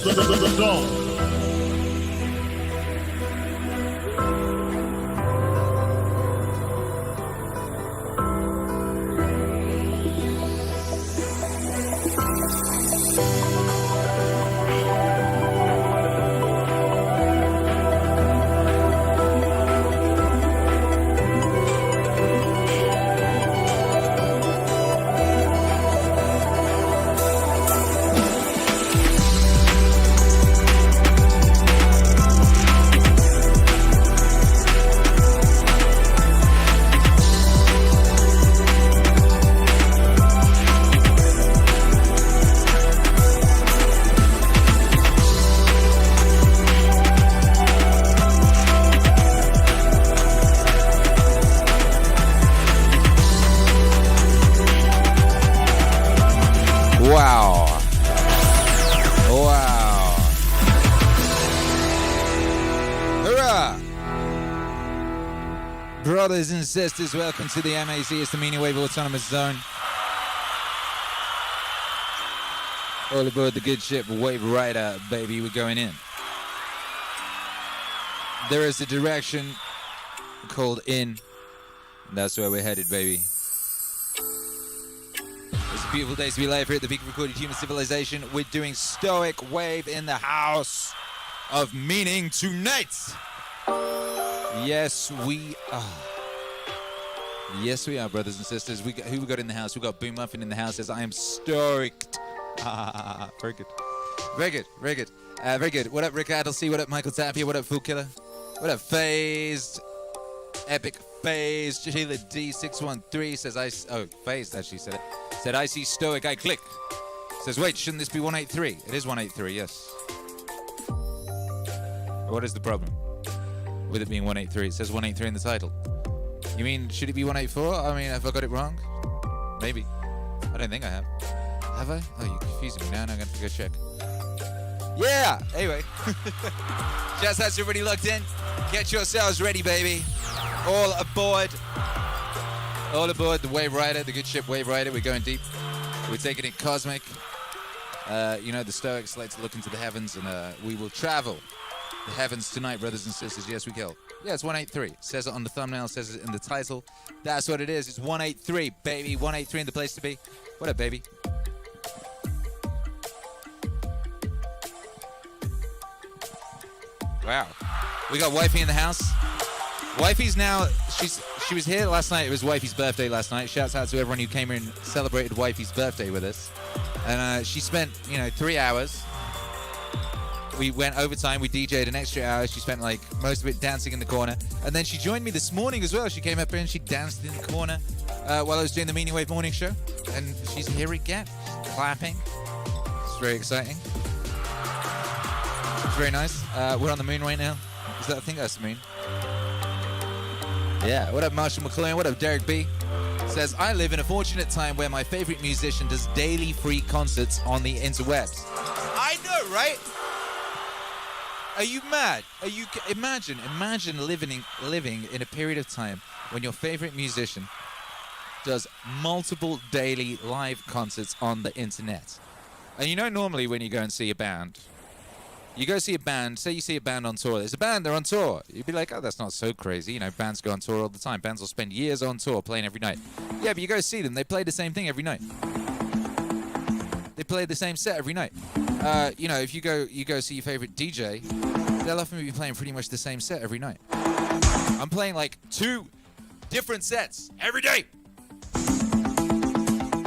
The Don. Brothers and sisters, welcome to the MAZ. It's the Meaningwave Autonomous Zone. All aboard the good ship, Wave Rider, baby, we're going in. There is a direction called in. That's where we're headed, baby. It's a beautiful day to be alive here at the peak of recorded human civilization. We're doing Stoic Wave in the house of meaning tonight. Yes, we are. Yes, we are, brothers and sisters. Who we got in the house? We got Boom Muffin in the house. Says, I am stoked. Very good. Very good. Very good. Very good. What up, Rick Adelcy? What up, Michael Tapia? What up, Fool Killer? What up, Phased? Epic Phased. Sheila D613 says, Phased actually said it. Said, I see Stoic. I click. Says, wait, shouldn't this be 183? It is 183, yes. What is the problem with it being 183? It says 183 in the title. You mean, should it be 184? I mean, have I got it wrong? Maybe. I don't think I have. Have I? Oh, you're confusing me now. Now I'm going to go check. Yeah! Anyway. Just as everybody locked in. Get yourselves ready, baby. All aboard. All aboard the Wave Rider, the good ship Wave Rider. We're going deep. We're taking it cosmic. You know, the Stoics like to look into the heavens, and we will travel the heavens tonight, brothers and sisters. Yes, we go. Yeah, it's 183. It says it on the thumbnail, says it in the title. That's what it is. It's 183, baby. 183 in the place to be. What up, baby? Wow. We got Wifey in the house. Wifey's now, she was here last night. It was Wifey's birthday last night. Shouts out to everyone who came here and celebrated Wifey's birthday with us. And she spent, 3 hours. We went overtime. We DJ'd an extra hour. She spent most of it dancing in the corner. And then she joined me this morning as well. She came up here and she danced in the corner while I was doing the Meaningwave morning show. And she's here again, clapping. It's very exciting. It's very nice. We're on the moon right now. I think that's the moon. Yeah. What up, Marshall McLuhan? What up, Derek B? Says, I live in a fortunate time where my favorite musician does daily free concerts on the interwebs. I know, right? Are you mad? Imagine living in a period of time when your favorite musician does multiple daily live concerts on the internet. And normally when you go and see a band, say you see a band on tour, there's a band, they're on tour. You'd be like, oh, that's not so crazy. Bands go on tour all the time. Bands will spend years on tour playing every night. Yeah, but you go see them, they play the same thing every night. They play the same set every night. If you go see your favorite DJ, they'll often be playing pretty much the same set every night. I'm playing 2 different sets every day.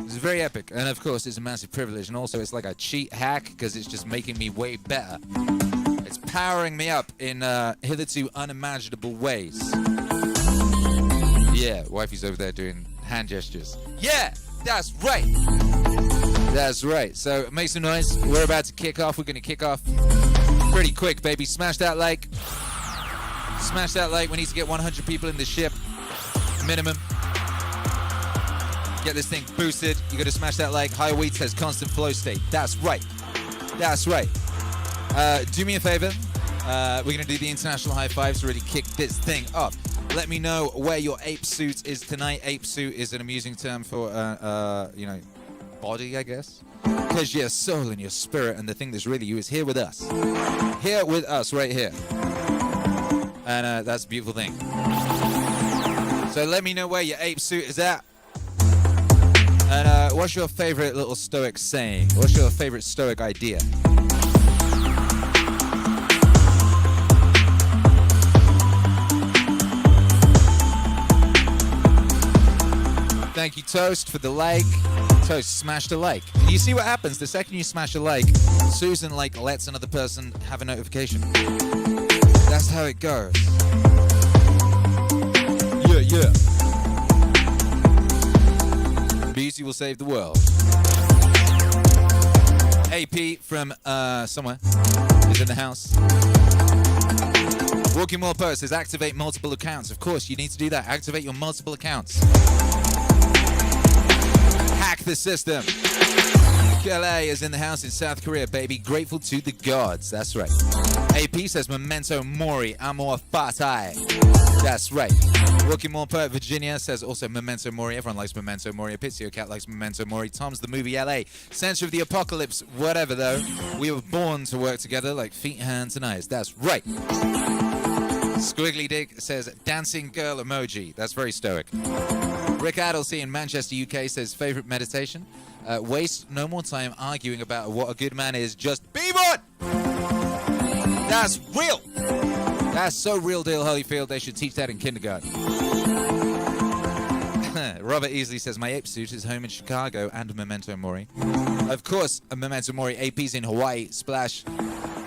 It's very epic, and of course it's a massive privilege, and also it's like a cheat hack because it's just making me way better. It's powering me up in hitherto unimaginable ways. Yeah, wifey's over there doing hand gestures. Yeah, that's right. That's right. So make some noise. We're about to kick off. We're going to kick off pretty quick, baby. Smash that like. Smash that like. We need to get 100 people in the ship. Minimum. Get this thing boosted. You got to smash that like. High Wheat says constant flow state. That's right. That's right. Do me a favor. We're going to do the international high fives to really kick this thing up. Let me know where your ape suit is tonight. Ape suit is an amusing term for, body, I guess. Because your soul and your spirit and the thing that's really you is here with us. Here with us, right here. And that's a beautiful thing. So let me know where your ape suit is at. And what's your favorite little stoic saying? What's your favorite stoic idea? Thank you, Toast, for the like. Toast, smash the like. You see what happens the second you smash a like? Susan lets another person have a notification. That's how it goes. Yeah. Beauty will save the world. AP from somewhere is in the house. Walking More Post says activate multiple accounts. Of course, you need to do that. Activate your multiple accounts. Hack the system. KLA is in the house in South Korea, baby. Grateful to the gods. That's right. AP says memento mori, amor fati. That's right. Walking More Poet Virginia says also memento mori. Everyone likes memento mori. Pizio Cat likes memento mori. Tom's the movie LA. Center of the apocalypse. Whatever though. We were born to work together like feet, hands, and eyes. That's right. Squiggly Dick says dancing girl emoji. That's very stoic. Rick Adelcy in Manchester, UK says favorite meditation. Waste no more time arguing about what a good man is. Just be one. That's real. That's so real deal, Holyfield. They should teach that in kindergarten. Robert Easley says my ape suit is home in Chicago and memento mori. Of course, a memento mori. AP's in Hawaii. Splash.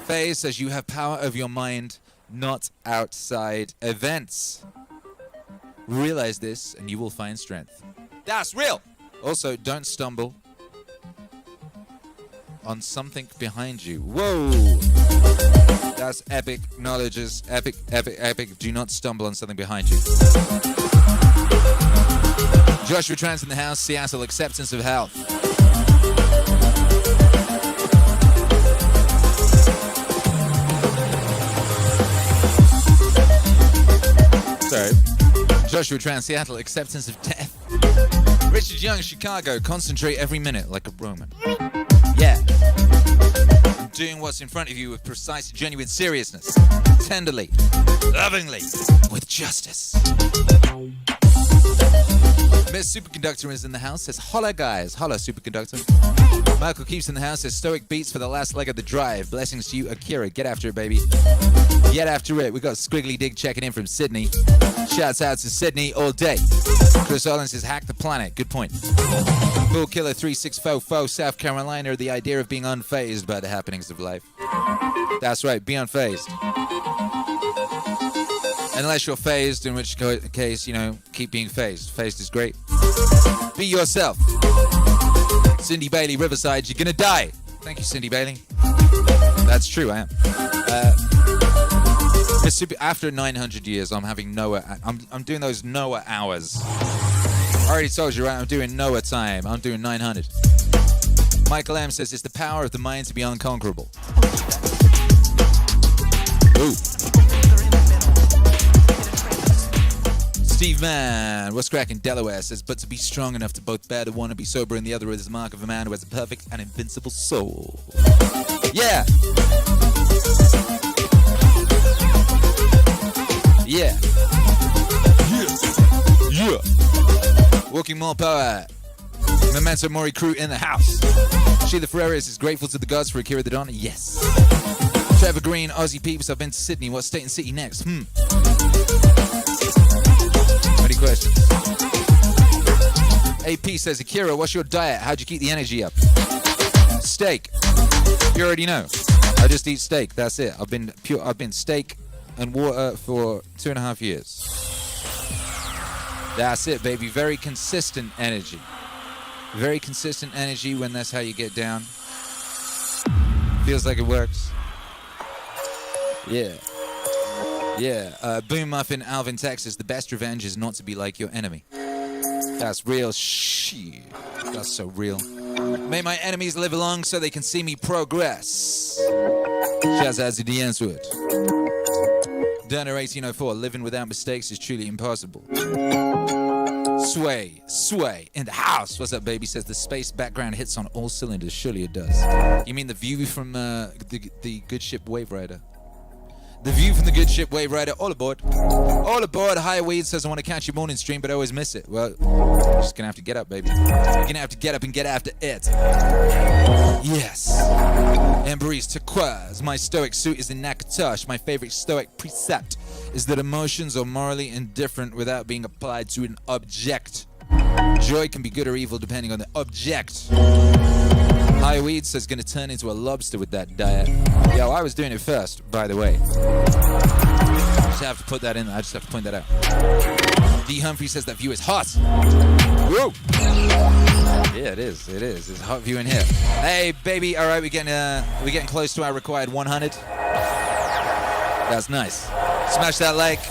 Faye says you have power over your mind, not outside events. Realize this and you will find strength. That's real. Also, don't stumble on something behind you. Whoa. That's epic. Knowledge is epic, epic, epic. Do not stumble on something behind you. Joshua Trans in the house. Seattle, acceptance of health. Sorry. Joshua Trans, Seattle, acceptance of death. Richard Young, Chicago, concentrate every minute like a Roman. Yeah. Doing what's in front of you with precise, genuine seriousness. Tenderly, lovingly, with justice. Miss Superconductor is in the house, says, holla guys, holla Superconductor. Michael Keeps in the house, says, stoic beats for the last leg of the drive. Blessings to you, Akira. Get after it, baby. Get after it. We got Squiggly Dig checking in from Sydney. Shouts out to Sydney all day. Chris Ollins says, hack the planet. Good point. Bull Killer 3644, South Carolina, the idea of being unfazed by the happenings of life. That's right, be unfazed. Unless you're phased, in which case, keep being phased. Phased is great. Be yourself. Cindy Bailey, Riverside, you're gonna die. Thank you, Cindy Bailey. That's true, I am. After 900 years, I'm having Noah. I'm doing those Noah hours. I already told you, right? I'm doing Noah time. I'm doing 900. Michael M says it's the power of the mind to be unconquerable. Ooh. Steve Mann, what's cracking? Delaware says, but to be strong enough to both bear the one and be sober in the other is the mark of a man who has a perfect and invincible soul. Yeah. Yeah. Yeah. Walking More Power. Memento Mori crew in the house. Sheila Ferreira says, grateful to the gods for Akira The Don. Yes. Trevor Green, Aussie peeps, I've been to Sydney. What state and city next? Any questions? AP says, Akira, what's your diet? How'd you keep the energy up? Steak. You already know. I just eat steak. That's it. I've been steak and water for 2.5 years. That's it, baby. Very consistent energy. Very consistent energy when that's how you get down. Feels like it works. Yeah. Yeah. Boom Muffin, Alvin, Texas. The best revenge is not to be like your enemy. That's real shit. That's so real. May my enemies live long so they can see me progress. Shouts out to Deadwood. Dunner 1804. Living without mistakes is truly impossible. Sway in the house. What's up, baby? Says the space background hits on all cylinders. Surely it does. You mean the view from the good ship Wave Rider? The view from the good ship Wave Rider. All aboard. All aboard. Hi, Weed says, I want to catch your morning stream, but I always miss it. Well, you're just going to have to get up, baby. You're going to have to get up and get after it. Yes. Embrace turquoise. My stoic suit is in Nakatosh. My favorite stoic precept is that emotions are morally indifferent without being applied to an object. Joy can be good or evil depending on the object. High Weed says gonna turn into a lobster with that diet. Yo, I was doing it first, by the way. Just have to put that in. I just have to point that out. D Humphrey says that view is hot. Whoa. Yeah, it is. It is. It's a hot view in here. Hey, baby. All right, we're getting close to our required 100. That's nice. Smash that like.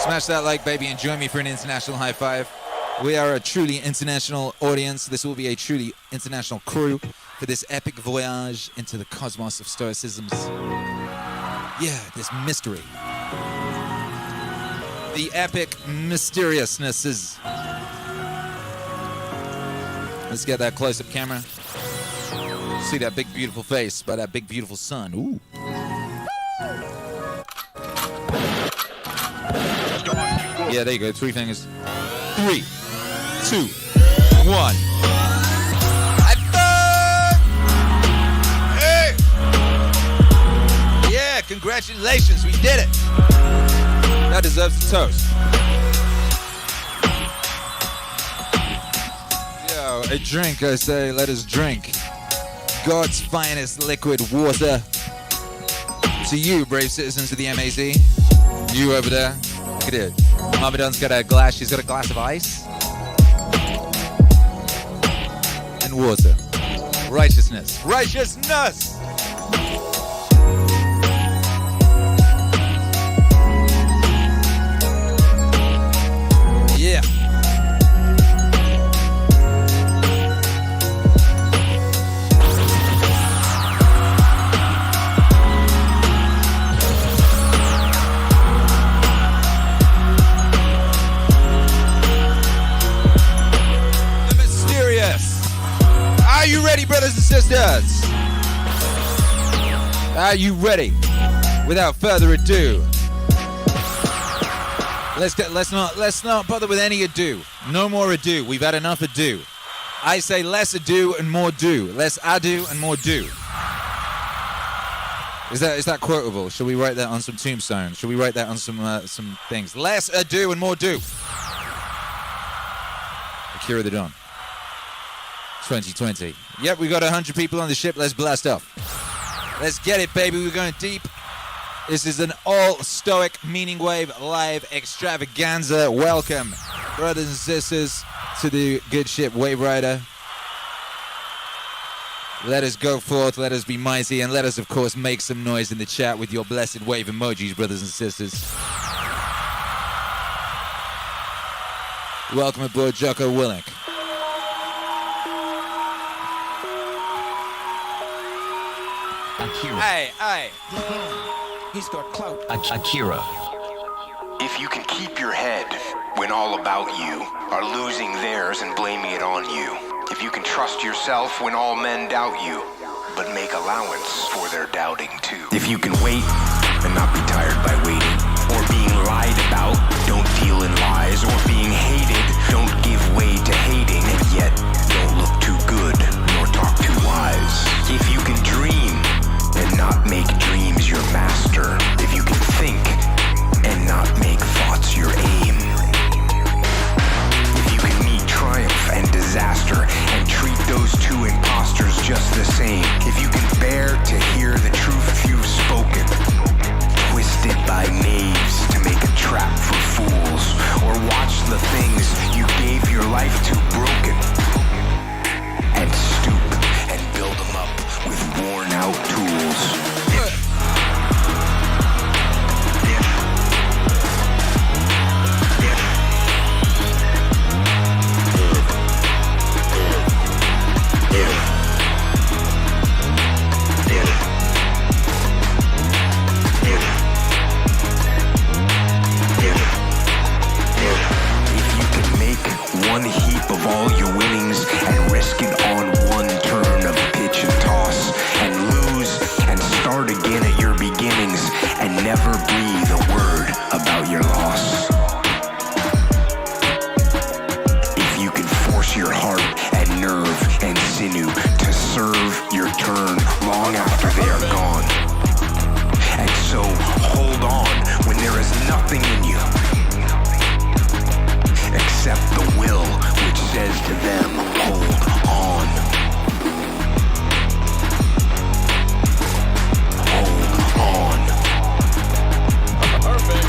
Smash that like, baby, and join me for an international high five. We are a truly international audience. This will be a truly international crew for this epic voyage into the cosmos of Stoicism's, this mystery. The epic mysteriousnesses. Let's get that close-up camera. See that big, beautiful face by that big, beautiful sun. Ooh. Yeah, there you go. 3 fingers. 3, 2, 1. Hey! Yeah, congratulations. We did it. That deserves a toast. Yo, a drink, I say. Let us drink. God's finest liquid water. To you, brave citizens of the MAZ. You over there. Look at it. Mama Dun's got a glass. She's got a glass of ice. And water. Righteousness. Righteousness! Yeah. Are you ready, brothers and sisters? Are you ready? Without further ado, let's not bother with any ado. No more ado. We've had enough ado. I say less ado and more do. Less ado and more do. Is that quotable? Shall we write that on some tombstones? Shall we write that on some things? Less ado and more do. Akira The Don. 2020. Yep, we got 100 people on the ship. Let's blast off. Let's get it, baby. We're going deep. This is an all-stoic Meaningwave live extravaganza. Welcome, brothers and sisters, to the good ship Wave Rider. Let us go forth, let us be mighty, and let us, of course, make some noise in the chat with your blessed wave emojis, brothers and sisters. Welcome aboard, Jocko Willink. Akira. Hey. He's got clout. Akira. If you can keep your head when all about you are losing theirs and blaming it on you. If you can trust yourself when all men doubt you, but make allowance for their doubting too. If you can wait and not be tired by waiting, or being lied about, don't deal in lies, or being hated, don't give way to hating, and yet don't look too good nor talk too wise. If you can dream and not make dreams your master, if you can think and not make thoughts your aim, if you can meet triumph and disaster and treat those two imposters just the same, if you can bear to hear the truth you've spoken, twisted by knaves to make a trap for fools, or watch the things you gave your life to broken, and stoop and build them up with worn to them. Hold on. Hold on. Perfect.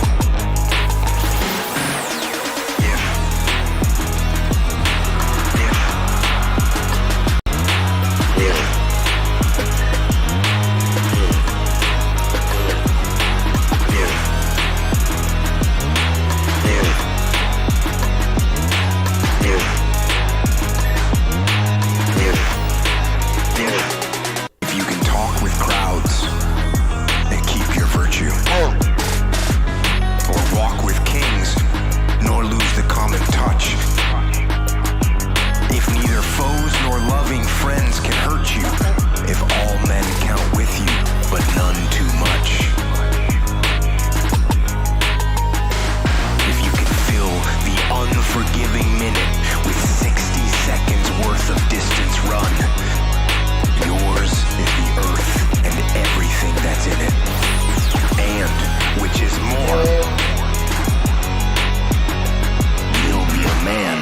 If you can talk with crowds and keep your virtue, or walk with kings nor lose the common touch, if neither foes nor loving friends can hurt you, if all men count with you but none too much, if you can fill the unforgiving minute with 60 seconds worth of distance run, yours is the earth and everything that's in it. And, which is more, you'll be a man,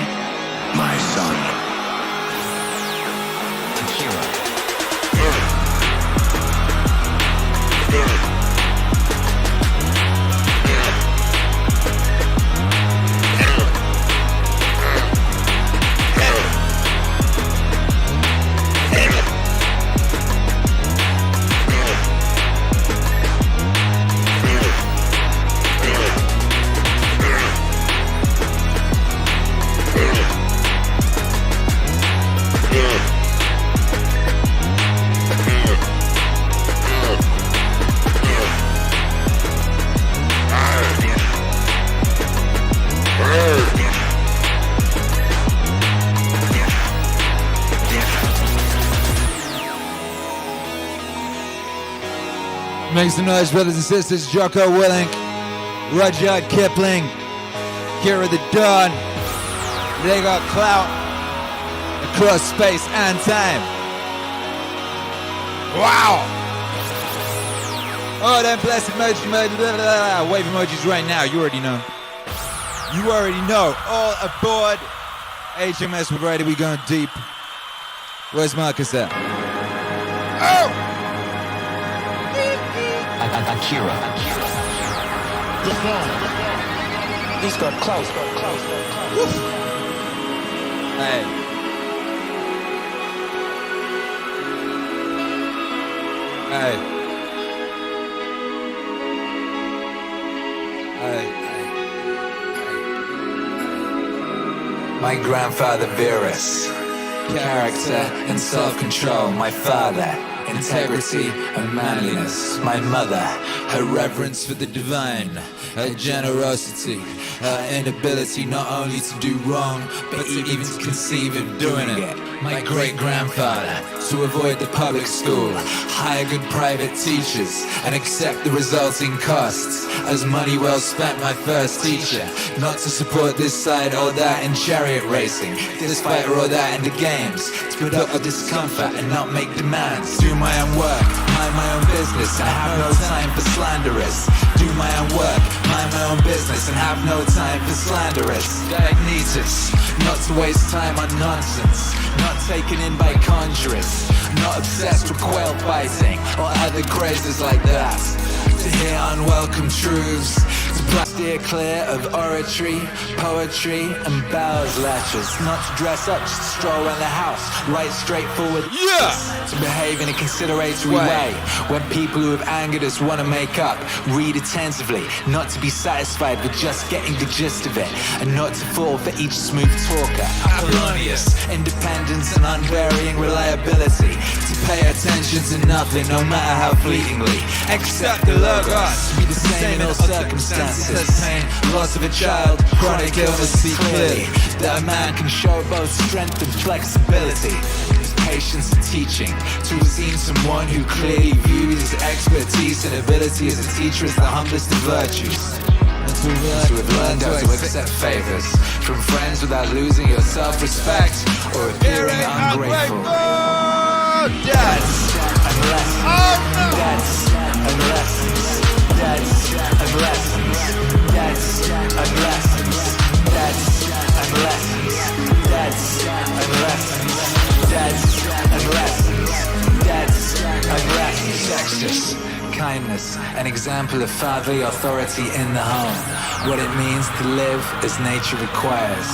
my son. Make some noise, brothers and sisters. Jocko Willink, Rudyard Kipling, Akira The Don. They got clout across space and time. Wow! Oh, them blessed emoji, wave emojis right now. You already know. You already know. All aboard HMS. We're ready. We going deep. Where's Marcus at? Oh! Akira. The Don. He's got clout. Hey. Hey. My grandfather Virus, character and self-control. My father, integrity and manliness. My mother, Her reverence for the divine, her generosity, her inability not only to do wrong, but even to conceive of doing it. My great-grandfather, to avoid the public school, hire good private teachers, and accept the resulting costs. As money well spent, my first teacher, not to support this side or that in chariot racing, this fight or that in the games, to put up with discomfort and not make demands. Do my own work, mind my own business, and have no time for slanderers. Do my own work, mind my own business, and have no time for slanderers. Diagnosis, not to waste time on nonsense, not taken in by conjurers, not obsessed with quail fighting or other crazes like that. To hear unwelcome truths, to steer clear of oratory, poetry, and bowels latches. Not to dress up, just to stroll around the house, right straightforward. Yeah! To behave in a consideratory way. When people who have angered us want to make up, read attentively. Not to be satisfied with just getting the gist of it, and not to fall for each smooth talker. Aurelius, independence and unvarying reliability. To pay attention to nothing, no matter how fleetingly. Accept the logos, be the same in all circumstances. Pain, loss of a child, chronic illness, see clearly that a man can show both strength and flexibility. His patience and teaching, to have seen someone who clearly viewed his expertise and ability as a teacher as the humblest of virtues. To have learned how to accept favors from friends without losing your self-respect or appearing ungrateful. That's and lessons. That's and lessons. That's and lessons. That's and lessons. That's and lessons. That's justice, kindness, an example of fatherly authority in the home. What it means to live as nature requires.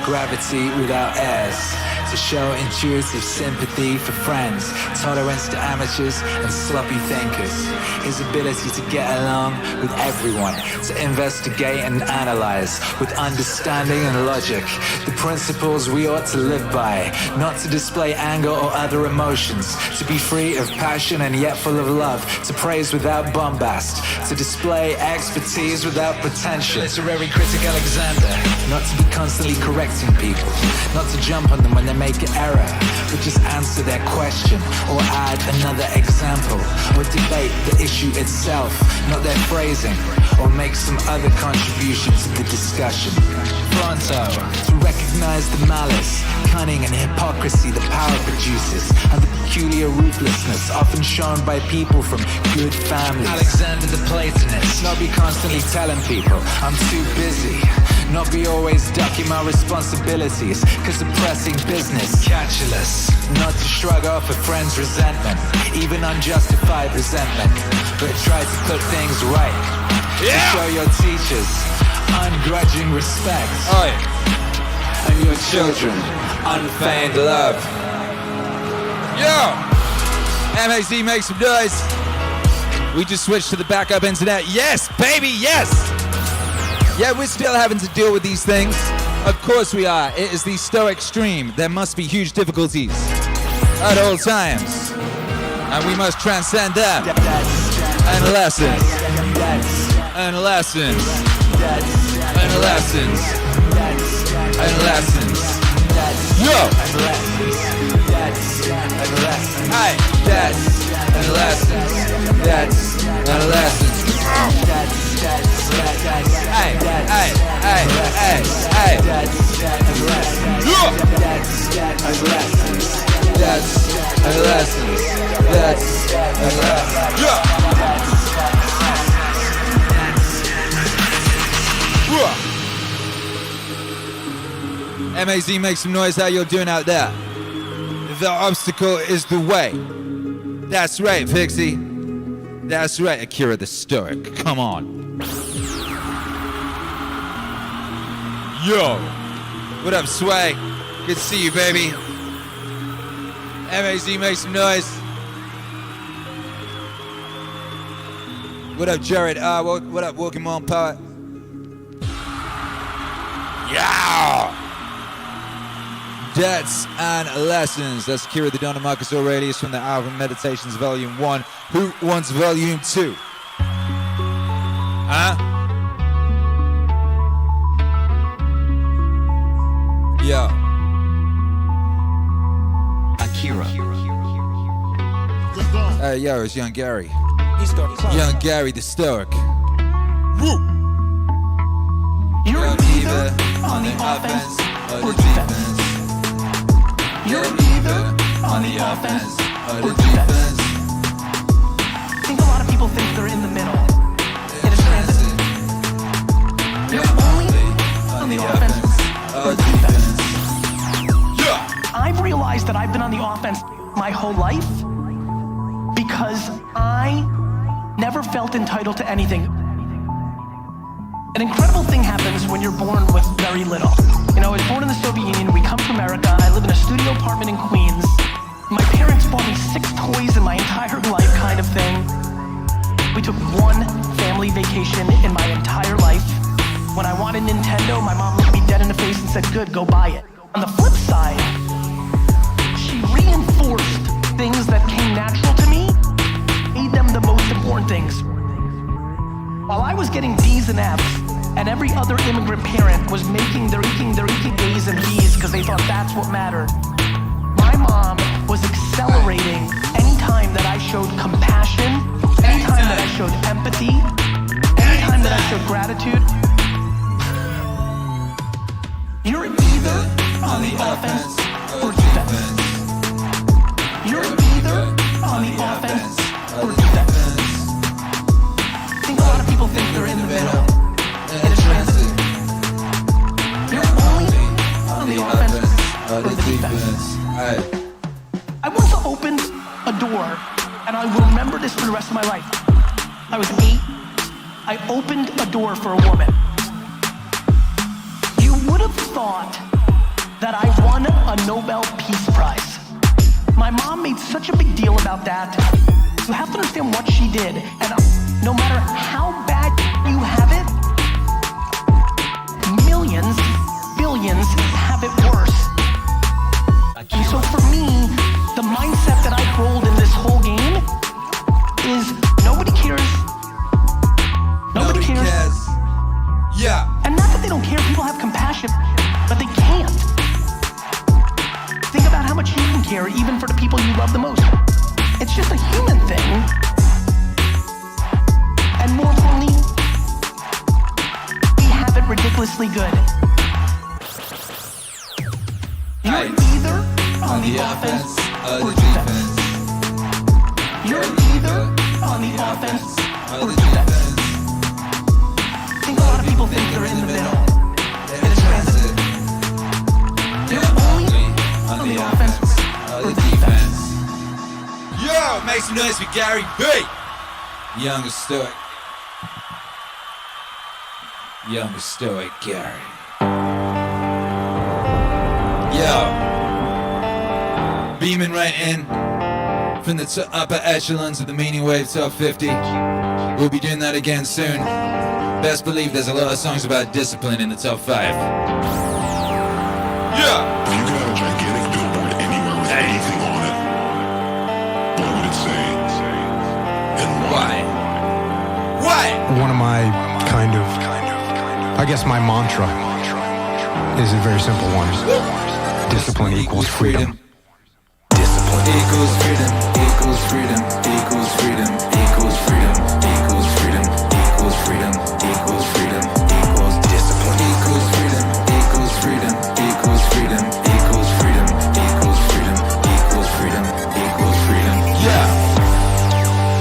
Gravity without airs. To show intuitive sympathy for friends, tolerance to amateurs and sloppy thinkers. His ability to get along with everyone, to investigate and analyze with understanding and logic. The principles we ought to live by, not to display anger or other emotions, to be free of passion and yet full of love, to praise without bombast, to display expertise without pretension. Literary critic Alexander, not to be constantly correcting people, not to jump on them when they make an error, but just answer their question or add another example or debate the issue itself, not their phrasing, or make some other contribution to the discussion. Pronto, to recognize the malice, cunning and hypocrisy the power produces, and the peculiar ruthlessness often shown by people from good families. Alexander the Platonist, not be constantly telling people I'm too busy, not be always ducking my responsibilities cause of pressing business. Catulous, not to shrug off a friend's resentment, even unjustified resentment, but try to put things right. To show your teachers ungrudging respect. And your children unfeigned love. MAZ, make some noise. We just switched to the backup internet. Yes, baby, yes. Yeah, we're still having to deal with these things. Of course we are. It is the Stoic stream. There must be huge difficulties at all times, and we must transcend them. And lessons. And lessons. And lessons. And lessons. Yo! Hey, that's and lessons. That's and lessons. Hey, hey, hey, hey, hey. Yo! That's and lessons. That's and lessons. MAZ, make some noise. How you're doing out there? The obstacle is the way. That's right, Pixie. That's right, Akira the Stoic. Come on. Yo. What up, Sway? Good to see you, baby. MAZ, make some noise. What up, Jared? What up, Walking On Poet? Yeah! Debts and Lessons. That's Akira The Don and Marcus Aurelius from the album Meditations Volume 1. Who wants Volume 2? Huh? Yeah. Akira. Yo, it's Young Gary. Young Gary the Stoic. Woo! You're either on the offense or defense. You're either on the offense or defense. I think a lot of people think they're in the middle, in a transit. You're only on the offense or defense. I've realized that I've been on the offense my whole life because I never felt entitled to anything. An incredible thing happens when you're born with very little. You know, I was born in the Soviet Union, we come to America, I live in a studio apartment in Queens. My parents bought me 6 toys in my entire life, kind of thing. We took 1 family vacation in my entire life. When I wanted Nintendo, my mom looked me dead in the face and said, good, go buy it. On the flip side, she reinforced things that came natural to me, made them the most important things. While I was getting D's and F's, and every other immigrant parent was making their eking A's and B's because they thought that's what mattered, my mom was accelerating anytime that I showed compassion, anytime that I showed empathy, anytime that I showed gratitude. You're either on the offense or defense. You're either on the offense or defense. I think a lot of people think they're in the middle, in a transit. You're only on the offense or the defense. I once opened a door, and and I will remember this for the rest of my life. I was 8. I opened a door for a woman. You would have thought that I won a Nobel Peace Prize. My mom made such a big deal about that. You have to understand what she did, and no matter how bad you have it, millions, billions have it worse. And so for me, the mindset that I hold in this whole game is nobody cares. Nobody cares. Yeah. And not that they don't care, people have compassion, but they can't. Think about how much you can care even for the people you love the most. It's just a human thing. And more importantly, we have it ridiculously good. You're either on the offense or defense. You're either on the offense or defense. I think a lot of people think they're in the middle. It's transitive. You're only on the offense or defense. Yo, make some noise for Gary B. Young Stoic. Young Stoic Gary. Yo. Beaming right in from the upper echelons of the Meaningwave Top 50. We'll be doing that again soon. Best believe there's a lot of songs about discipline in the top 5. Yeah! If you could have a gigantic billboard anywhere with anything on it, what would it say? And why? Why? One of my I guess my mantra is a very simple one. Discipline equals freedom. Discipline equals freedom, equals freedom, equals freedom, equals freedom, equals freedom, equals freedom, equals freedom, equals discipline equals freedom, equals freedom, equals freedom, equals freedom, equals freedom, equals freedom, equals freedom. Yeah.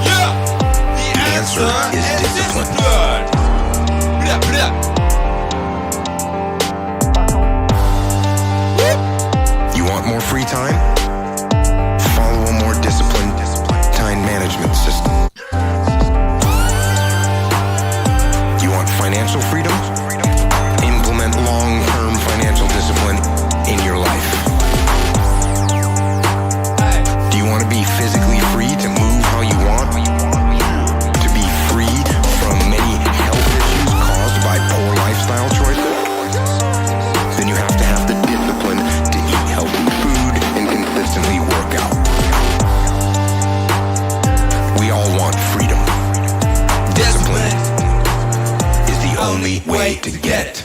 Yeah. The answer is discipline. Blah, blah. You want more free time? Follow a more disciplined time management system. You want financial freedom? Implement long-term financial discipline in your life. Do you want to be physically free to move how you want? To be freed from many health issues caused by poor lifestyle choices? Then you have to have the discipline to eat healthy food and consistently work out. We all want freedom. Discipline is the only way to get it.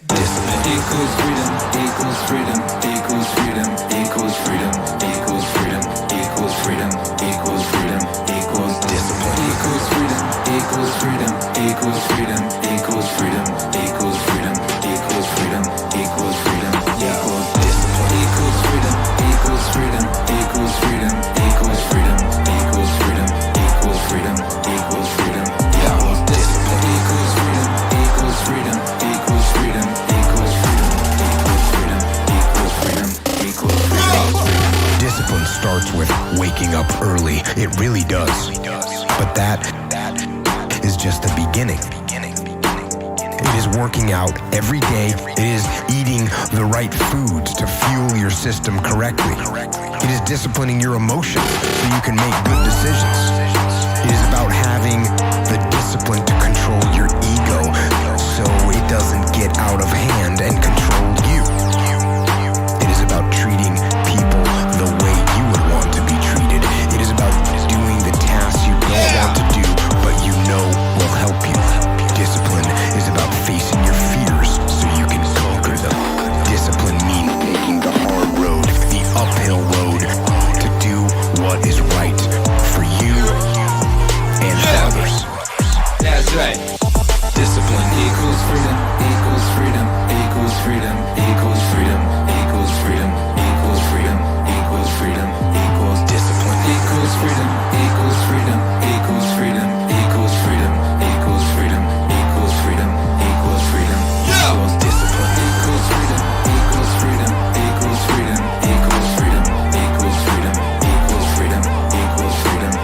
Discipline equals freedom, equals freedom, equals freedom, equals freedom, equals freedom, equals freedom, equals freedom, equals discipline equals freedom, equals freedom, equals freedom, equals freedom, equals freedom, equals freedom, equals freedom, equals discipline equals freedom, equals freedom, equals freedom, equals freedom, equals freedom, equals freedom, equals freedom, equals discipline equals freedom, equals freedom, equals freedom, equals freedom, equals freedom, equals freedom, equals freedom. Discipline starts with waking up early. It really does. But that is just the beginning. It is working out every day. It is eating the right foods to fuel your system correctly. It is disciplining your emotions so you can make good decisions. It is about having the discipline to control your ego so it doesn't get out of hand and control you. It is about treating people the way you would want to be treated. It is about doing the tasks you don't want to do, but you know will help you. Discipline is about facing your fears so you can conquer them. Discipline means taking the hard road, the uphill road, to do what is right for you and for others. That's right. Discipline equals freedom, equals freedom, equals freedom, equals freedom, equals freedom, equals freedom, equals freedom, equals discipline equals freedom, equals freedom, equals freedom, equals freedom, equals freedom, equals freedom, equals freedom, equals discipline equals freedom, equals freedom, equals freedom, equals freedom, equals freedom, equals freedom, equals freedom,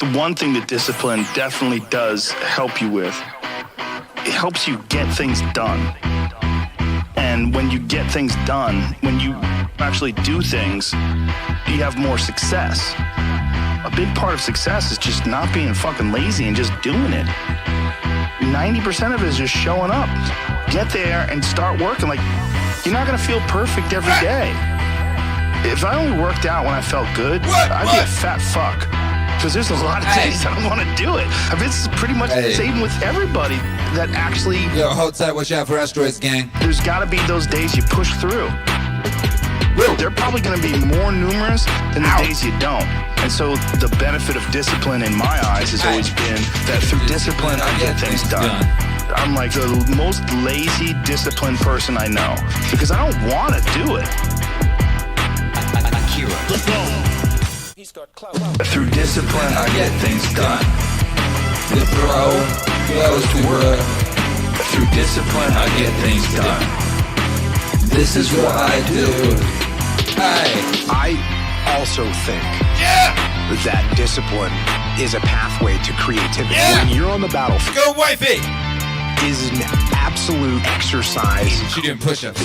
The one thing that discipline definitely does help you with, it helps you get things done. And when you get things done, when you actually do things, you have more success. A big part of success is just not being fucking lazy and just doing it. 90% of it is just showing up. Get there and start working. Like, you're not gonna feel perfect every day. If I only worked out when I felt good, I'd be a fat fuck. Because there's a lot of days I don't want to do it. I mean, it's pretty much the same with everybody that actually... Yo, hold tight, watch out for asteroids, gang. There's got to be those days you push through. They're probably going to be more numerous than the days you don't. And so the benefit of discipline in my eyes has always been that through discipline, I get things done. I'm like the most lazy, disciplined person I know. Because I don't want to do it. Akira. Let's go. Through discipline, I get things done. The pro goes to work. Through discipline, I get things done. This is what I do. I also think that discipline is a pathway to creativity. When you're on the battlefield, go wifey! Is an absolute exercise. She doing push-ups.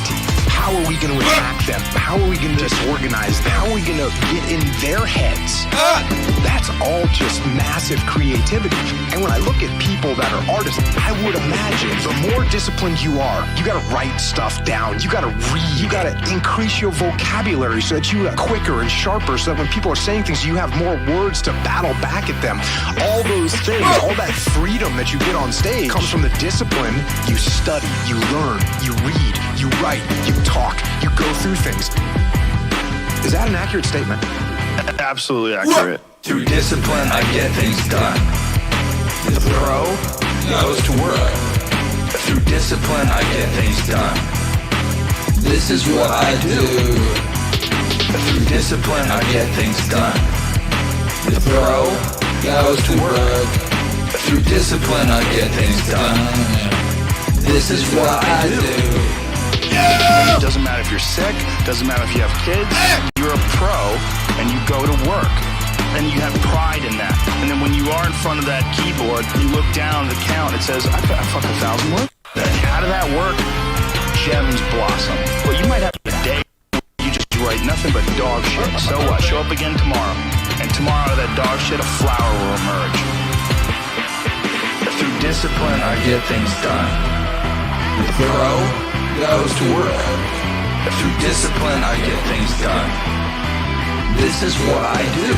How are we going to attack them? How are we going to disorganize them? How are we going to get in their heads? That's all just massive creativity. And when I look at people that are artists, I would imagine the more disciplined you are, you got to write stuff down. You got to read. You got to increase your vocabulary so that you are quicker and sharper, so that when people are saying things, you have more words to battle back at them. All those things, all that freedom that you get on stage comes from the discipline. You study, you learn, you read, you write, you talk, you go through things. Is that an accurate statement? Absolutely accurate. Through discipline, I get things done. The pro goes to work. Through discipline, I get things done. This is what I do. Through discipline, I get things done. The pro goes to work. Through discipline, I get things done. This is what I do. It doesn't matter if you're sick, doesn't matter if you have kids, you're a pro and you go to work. And you have pride in that. And then when you are in front of that keyboard, you look down at the count, it says, I've got a fucking 1,000 words. Out of that work, gems blossom. Well, you might have a day you just write nothing but dog shit. So what? Show up again tomorrow. And tomorrow out of that dog shit, a flower will emerge. Through discipline, I get things done. The pro goes to work. Through discipline, I get things done. This is what I do.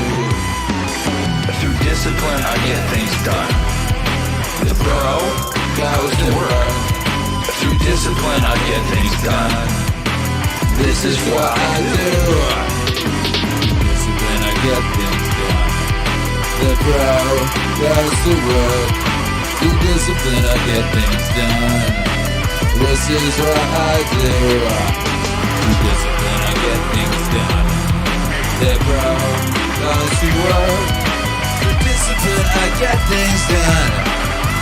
Through discipline, I get things done. The pro goes to work. Through discipline, I get things done. This is what I do. Discipline, I get things done. The pro goes to work. Through discipline, I get things done. This is what I do. Through discipline, I get things done. The pro goes to work. Through discipline, I get things done.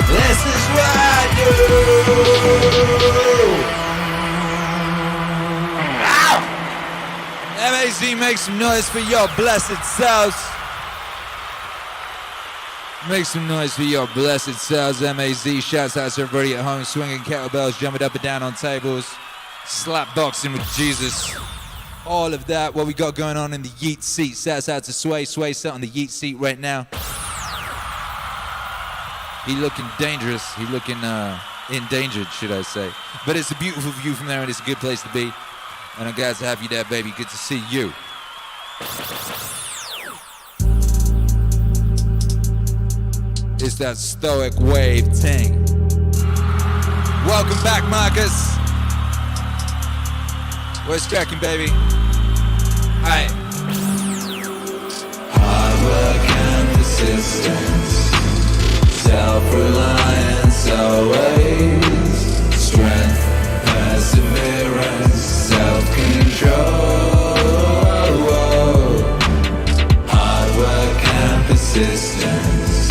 This is what I do. Ow! MAZ, make some noise for your blessed selves. Make some noise for your blessed selves, MAZ. Shouts out to everybody at home, swinging kettlebells, jumping up and down on tables, slap boxing with Jesus. All of that, what we got going on in the Yeet seat. Shouts out to Sway. Sway sat on the Yeet seat right now. He looking dangerous. He looking endangered, should I say. But it's a beautiful view from there, and it's a good place to be. And I'm glad to have you there, baby. Good to see you. It's that STOICWAVE thing. Welcome back, Marcus. Where's cracking, baby? Hi. Hard work and persistence, self-reliance always, strength, perseverance, self-control. Hard work and persistence,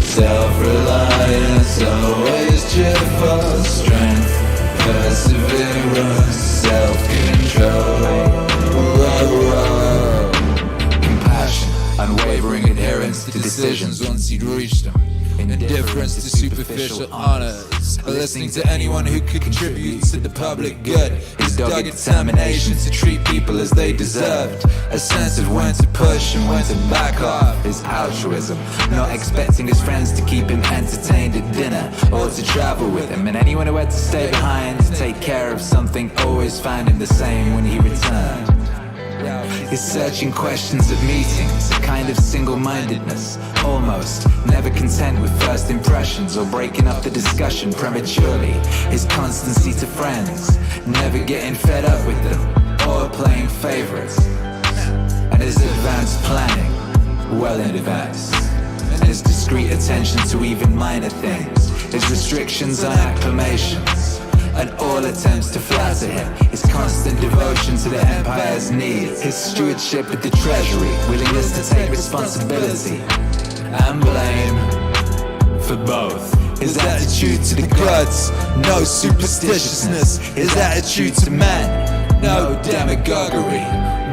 self-reliance always, cheerful, strength, perseverance, self-control. Compassion, unwavering adherence indifference to decisions once he'd reached them. Indifference to superficial honors, listening to anyone who could contribute to the public good. His dogged determination to treat people as they deserved. A sense of when to push and when to back off. His altruism, not expecting his friends to keep him entertained at dinner or to travel with him. And anyone who had to stay behind to take care of something always found him the same when he returned. His searching questions of meetings, a kind of single-mindedness, almost never content with first impressions or breaking up the discussion prematurely. His constancy to friends, never getting fed up with them or playing favorites. And his advanced planning, well in advance. And his discreet attention to even minor things. His restrictions on acclamations. And all attempts to flatter him, his constant devotion to the empire's needs, his stewardship of the treasury, willingness to take responsibility and blame for both. His attitude to the gods, no superstitiousness. His attitude to men, no demagoguery,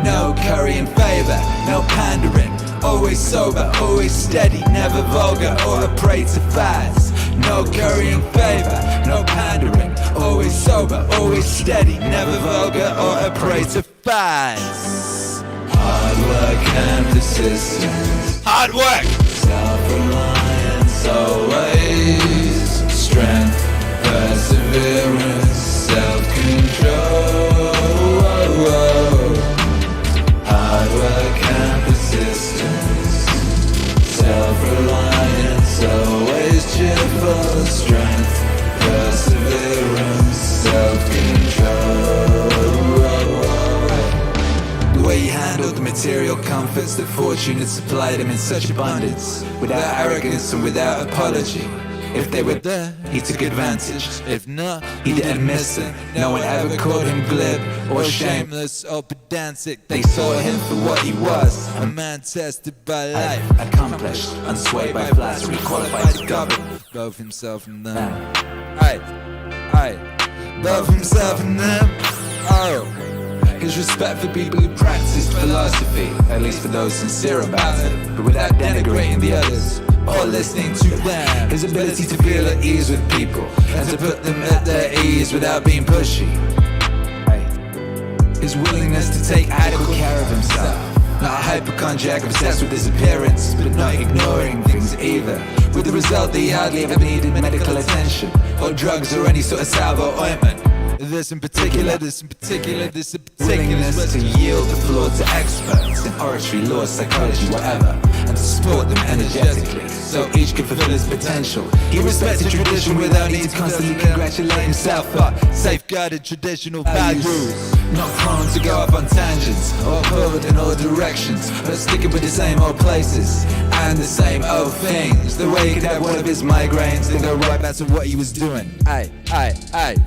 no currying favor, no pandering. Always sober, always steady, never vulgar or a prey to fads. No currying favor, no pandering. Always sober, always steady, never vulgar or a prey to fads. Hard work and persistence. Hard work! Self-reliance always. Strength, perseverance, self-control. Hard work and persistence. Self-reliance always. Cheerful strength, perseverance, self-control. The way he handled the material comforts that fortune had supplied him in such abundance, without arrogance and without apology. If they were there, he took advantage. If not, he didn't miss them. No one ever called him glib or shameless or pedantic. They saw him for what he was, a man tested by life, accomplished, unswayed by flattery, qualified to govern both himself and them. Both himself and them. His respect for people who practiced philosophy, at least for those sincere about it, but without denigrating the others or listening to them. His ability to feel at ease with people and to put them at their ease without being pushy. His willingness to take adequate care of himself. Not a hypochondriac obsessed with his appearance, but not ignoring things either. With the result that he hardly ever needed medical attention, or drugs or any sort of salve or ointment. This in particular. Willingness to yield the floor to experts in oratory, law, psychology, whatever, and to support them energetically, so each can fulfill his potential. He respected tradition without need to constantly congratulate himself, but safeguarded traditional values. Not prone to go off on tangents or pulled in all directions, but sticking with the same old places and the same old things. The way he could have one of his migraines and go right back to what he was doing.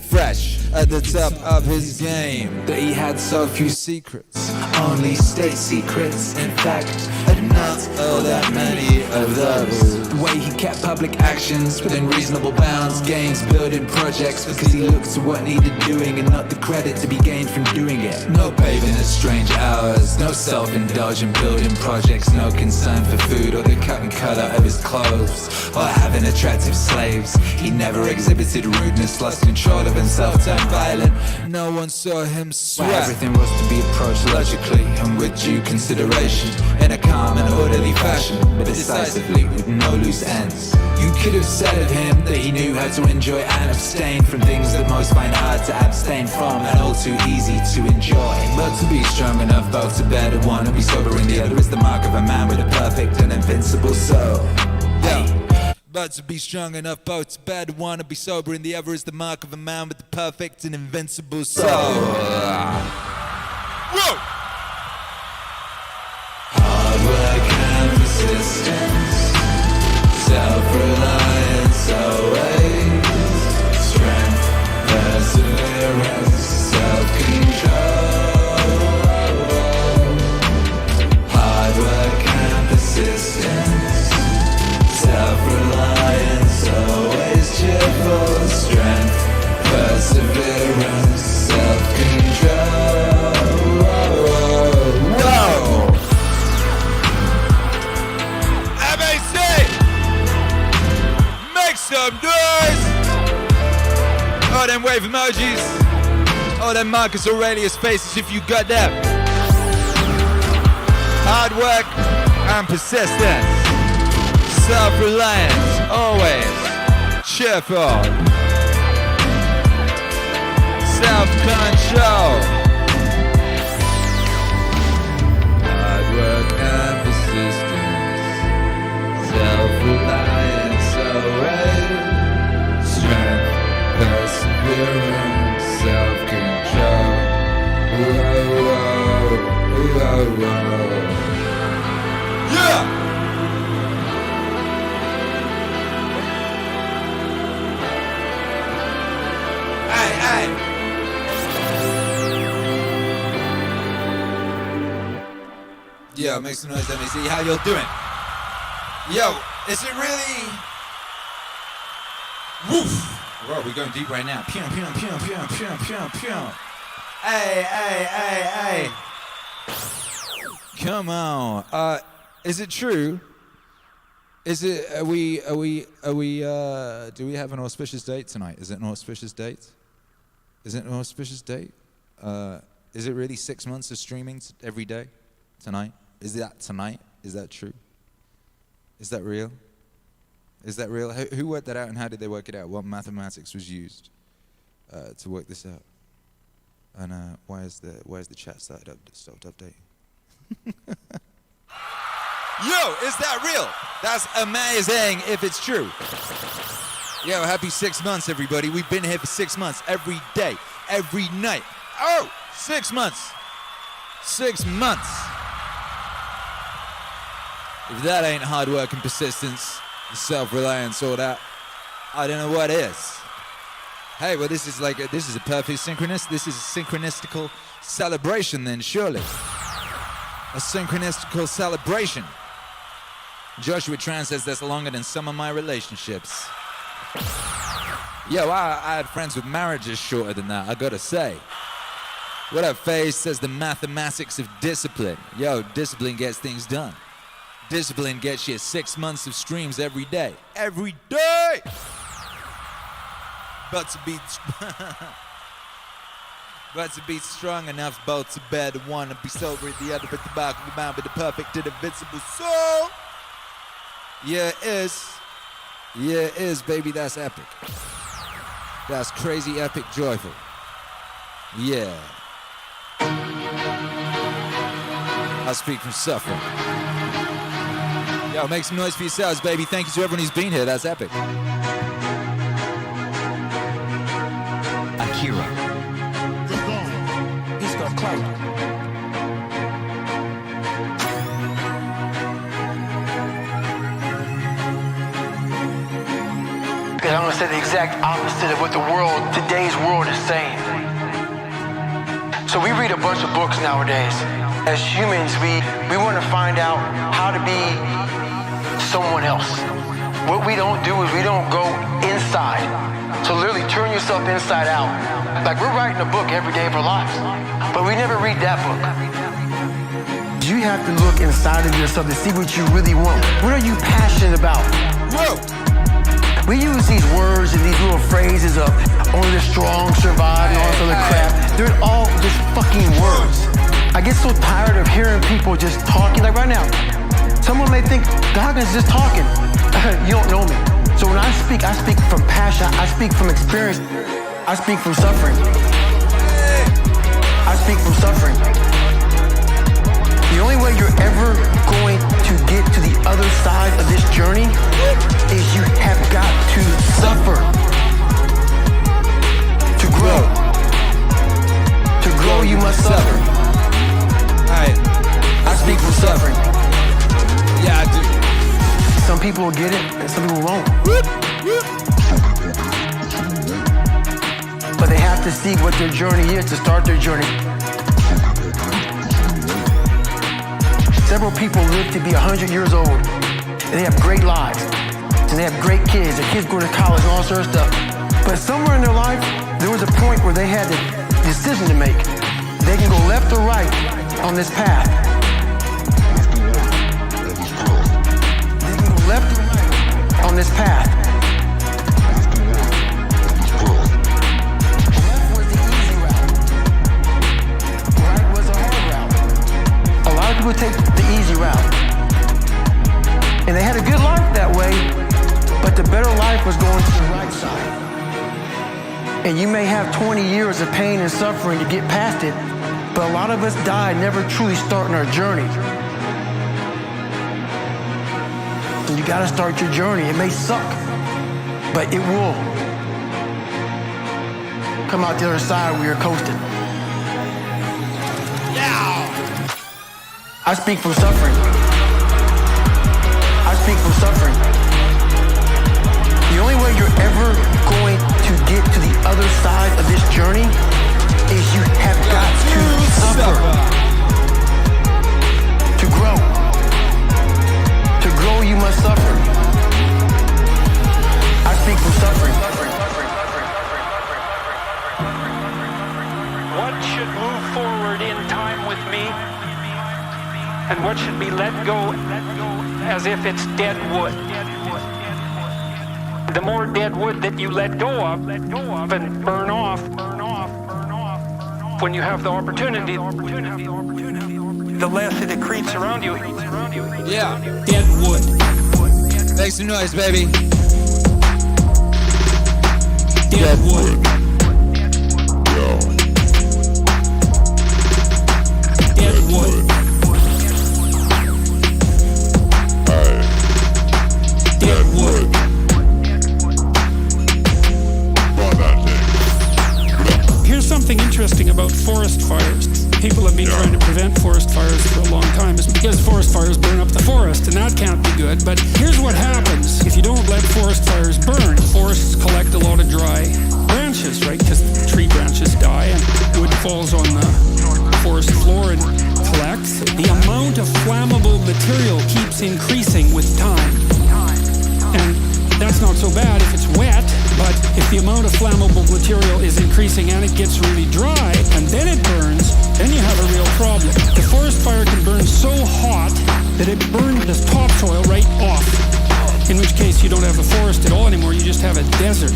Fresh at the top of his game. That he had so few secrets, only state secrets, in fact, and not all that many of those. The way he kept public actions within reasonable bounds, gains, building projects because he looked to what needed doing and not the credit to be gained from doing it. No paving at strange hours, no self-indulgent building projects, no concern for food or the cut and colour of his clothes, or having attractive slaves. He never exhibited rudeness, lost control of himself, turned violent. No one saw him sweat. Where everything was to be approached logically and with due consideration, in a calm and orderly fashion, but decisively with no loose ends. You could have said of him that he knew how to enjoy and abstain from things that most find hard to abstain from and all too easy to enjoy. But to be strong enough both to bear the one and be sobering the other is the mark of a man with a perfect and invincible soul. But to be strong enough both to bear the one and be sober in the other is the mark of a man with the perfect and invincible soul. Whoa! Hard work and persistence, self-reliance always, strength, perseverance, self-control. Hard work and persistence, self-reliance always, cheerful strength, perseverance, self-control. some noise! All them wave emojis. All them Marcus Aurelius faces if you got them. Hard work and persistence. Self-reliance, always. Cheerful. Self-control. Hard work and persistence. Self-reliance, always. Strength, perseverance, self-control. Whoa, whoa, whoa, whoa. Yeah! Hey, hey! Yo, make some noise, let me see how you're doing. Yo, is it really... Woof! Whoa, we're going deep right now. Pew, pew, pew, pew, pew, pew, pew. Hey, hey, hey, hey. Come on. Is it true? Is it, do we have an auspicious date tonight? Is it an auspicious date? Is it an auspicious date? Is it really 6 months of streaming every day tonight? Is that tonight? Is that true? Is that real? Is that real? Who worked that out and how did they work it out? What mathematics was used to work this out? And why is the chat stopped updating? Yo, is that real? That's amazing if it's true. Yo, happy 6 months, everybody. We've been here for 6 months, every day, every night. Oh, 6 months. 6 months. If that ain't hard work and persistence, self-reliance, all that, I don't know what is. Hey, well, this is a perfect synchronous. This is a synchronistical celebration then, surely. A synchronistical celebration. Joshua Tran says that's longer than some of my relationships. Yo, I had friends with marriages shorter than that, I gotta say. What up, Faze says the mathematics of discipline. Yo, discipline gets things done. Discipline gets you 6 months of streams every day. Every day! But to be strong enough, both to bear the one and be sober at the other, but the back of the mind, but the perfect and invincible soul. Yeah, it is. Yeah, it is, baby. That's epic. That's crazy, epic, joyful. Yeah. I speak from suffering. Yo, make some noise for yourselves, baby. Thank you to everyone who's been here. That's epic. Akira. The Don. He's got clout. Because I'm going to say the exact opposite of what today's world is saying. So we read a bunch of books nowadays. As humans, we want to find out how to be someone else. What we don't do is we don't go inside. So literally turn yourself inside out. Like we're writing a book every day of our lives, but we never read that book. You have to look inside of yourself to see what you really want. What are you passionate about? Whoa! We use these words and these little phrases of only the strong survive and all this other crap. They're all just fucking words. I get so tired of hearing people just talking. Like right now, someone may think Goggins is just talking. You don't know me. So when I speak from passion. I speak from experience. I speak from suffering. I speak from suffering. The only way you're ever going to get to the other side of this journey is you have got to suffer. To grow. To grow, you must suffer. I speak from suffering. Yeah, I do. Some people will get it, and some people won't. But they have to see what their journey is to start their journey. Several people live to be 100 years old, and they have great lives, and they have great kids. Their kids go to college and all sorts of stuff. But somewhere in their life, there was a point where they had a decision to make. They can go left or right on this path. They can go left or right on this path. was going to the right side. And you may have 20 years of pain and suffering to get past it, but a lot of us die never truly starting our journey. And you gotta start your journey. It may suck, but it will come out the other side where you're coasting. Yeah! I speak from suffering. I speak from suffering. The only way you're ever going to get to the other side of this journey is you have got to suffer. To grow. To grow, you must suffer. I speak from suffering. What should move forward in time with me, and what should be let go as if it's dead wood? The more dead wood that you let go of and burn off when you have the opportunity, the less it accretes around you. Yeah. Dead wood. Make some noise, baby. Dead wood. Dead wood. Dead wood. Here's something interesting about forest fires. People have been trying to prevent forest fires for a long time. It's because forest fires burn up the forest, and that can't be good. But here's what happens if you don't let forest fires burn. Forests collect a lot of dry branches, right? Because tree branches die and wood falls on the forest floor and collects. The amount of flammable material keeps increasing with time. And that's not so bad if it's wet, but if the amount of flammable material is increasing and it gets really dry, and then it burns, then you have a real problem. The forest fire can burn so hot that it burns the topsoil right off, in which case you don't have a forest at all anymore, you just have a desert.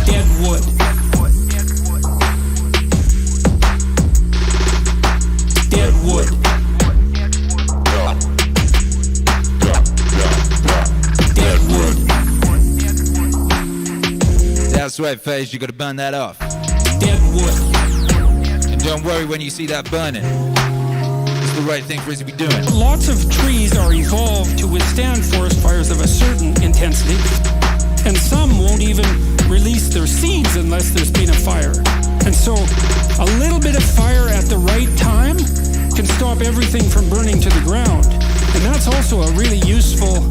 Dead wood. Dead wood. That's right, Phase, you gotta burn that off. Dead wood. And don't worry when you see that burning. It's the right thing for us to be doing. Lots of trees are evolved to withstand forest fires of a certain intensity, and some won't even release their seeds unless there's been a fire. And so a little bit of fire at the right time can stop everything from burning to the ground. And that's also a really useful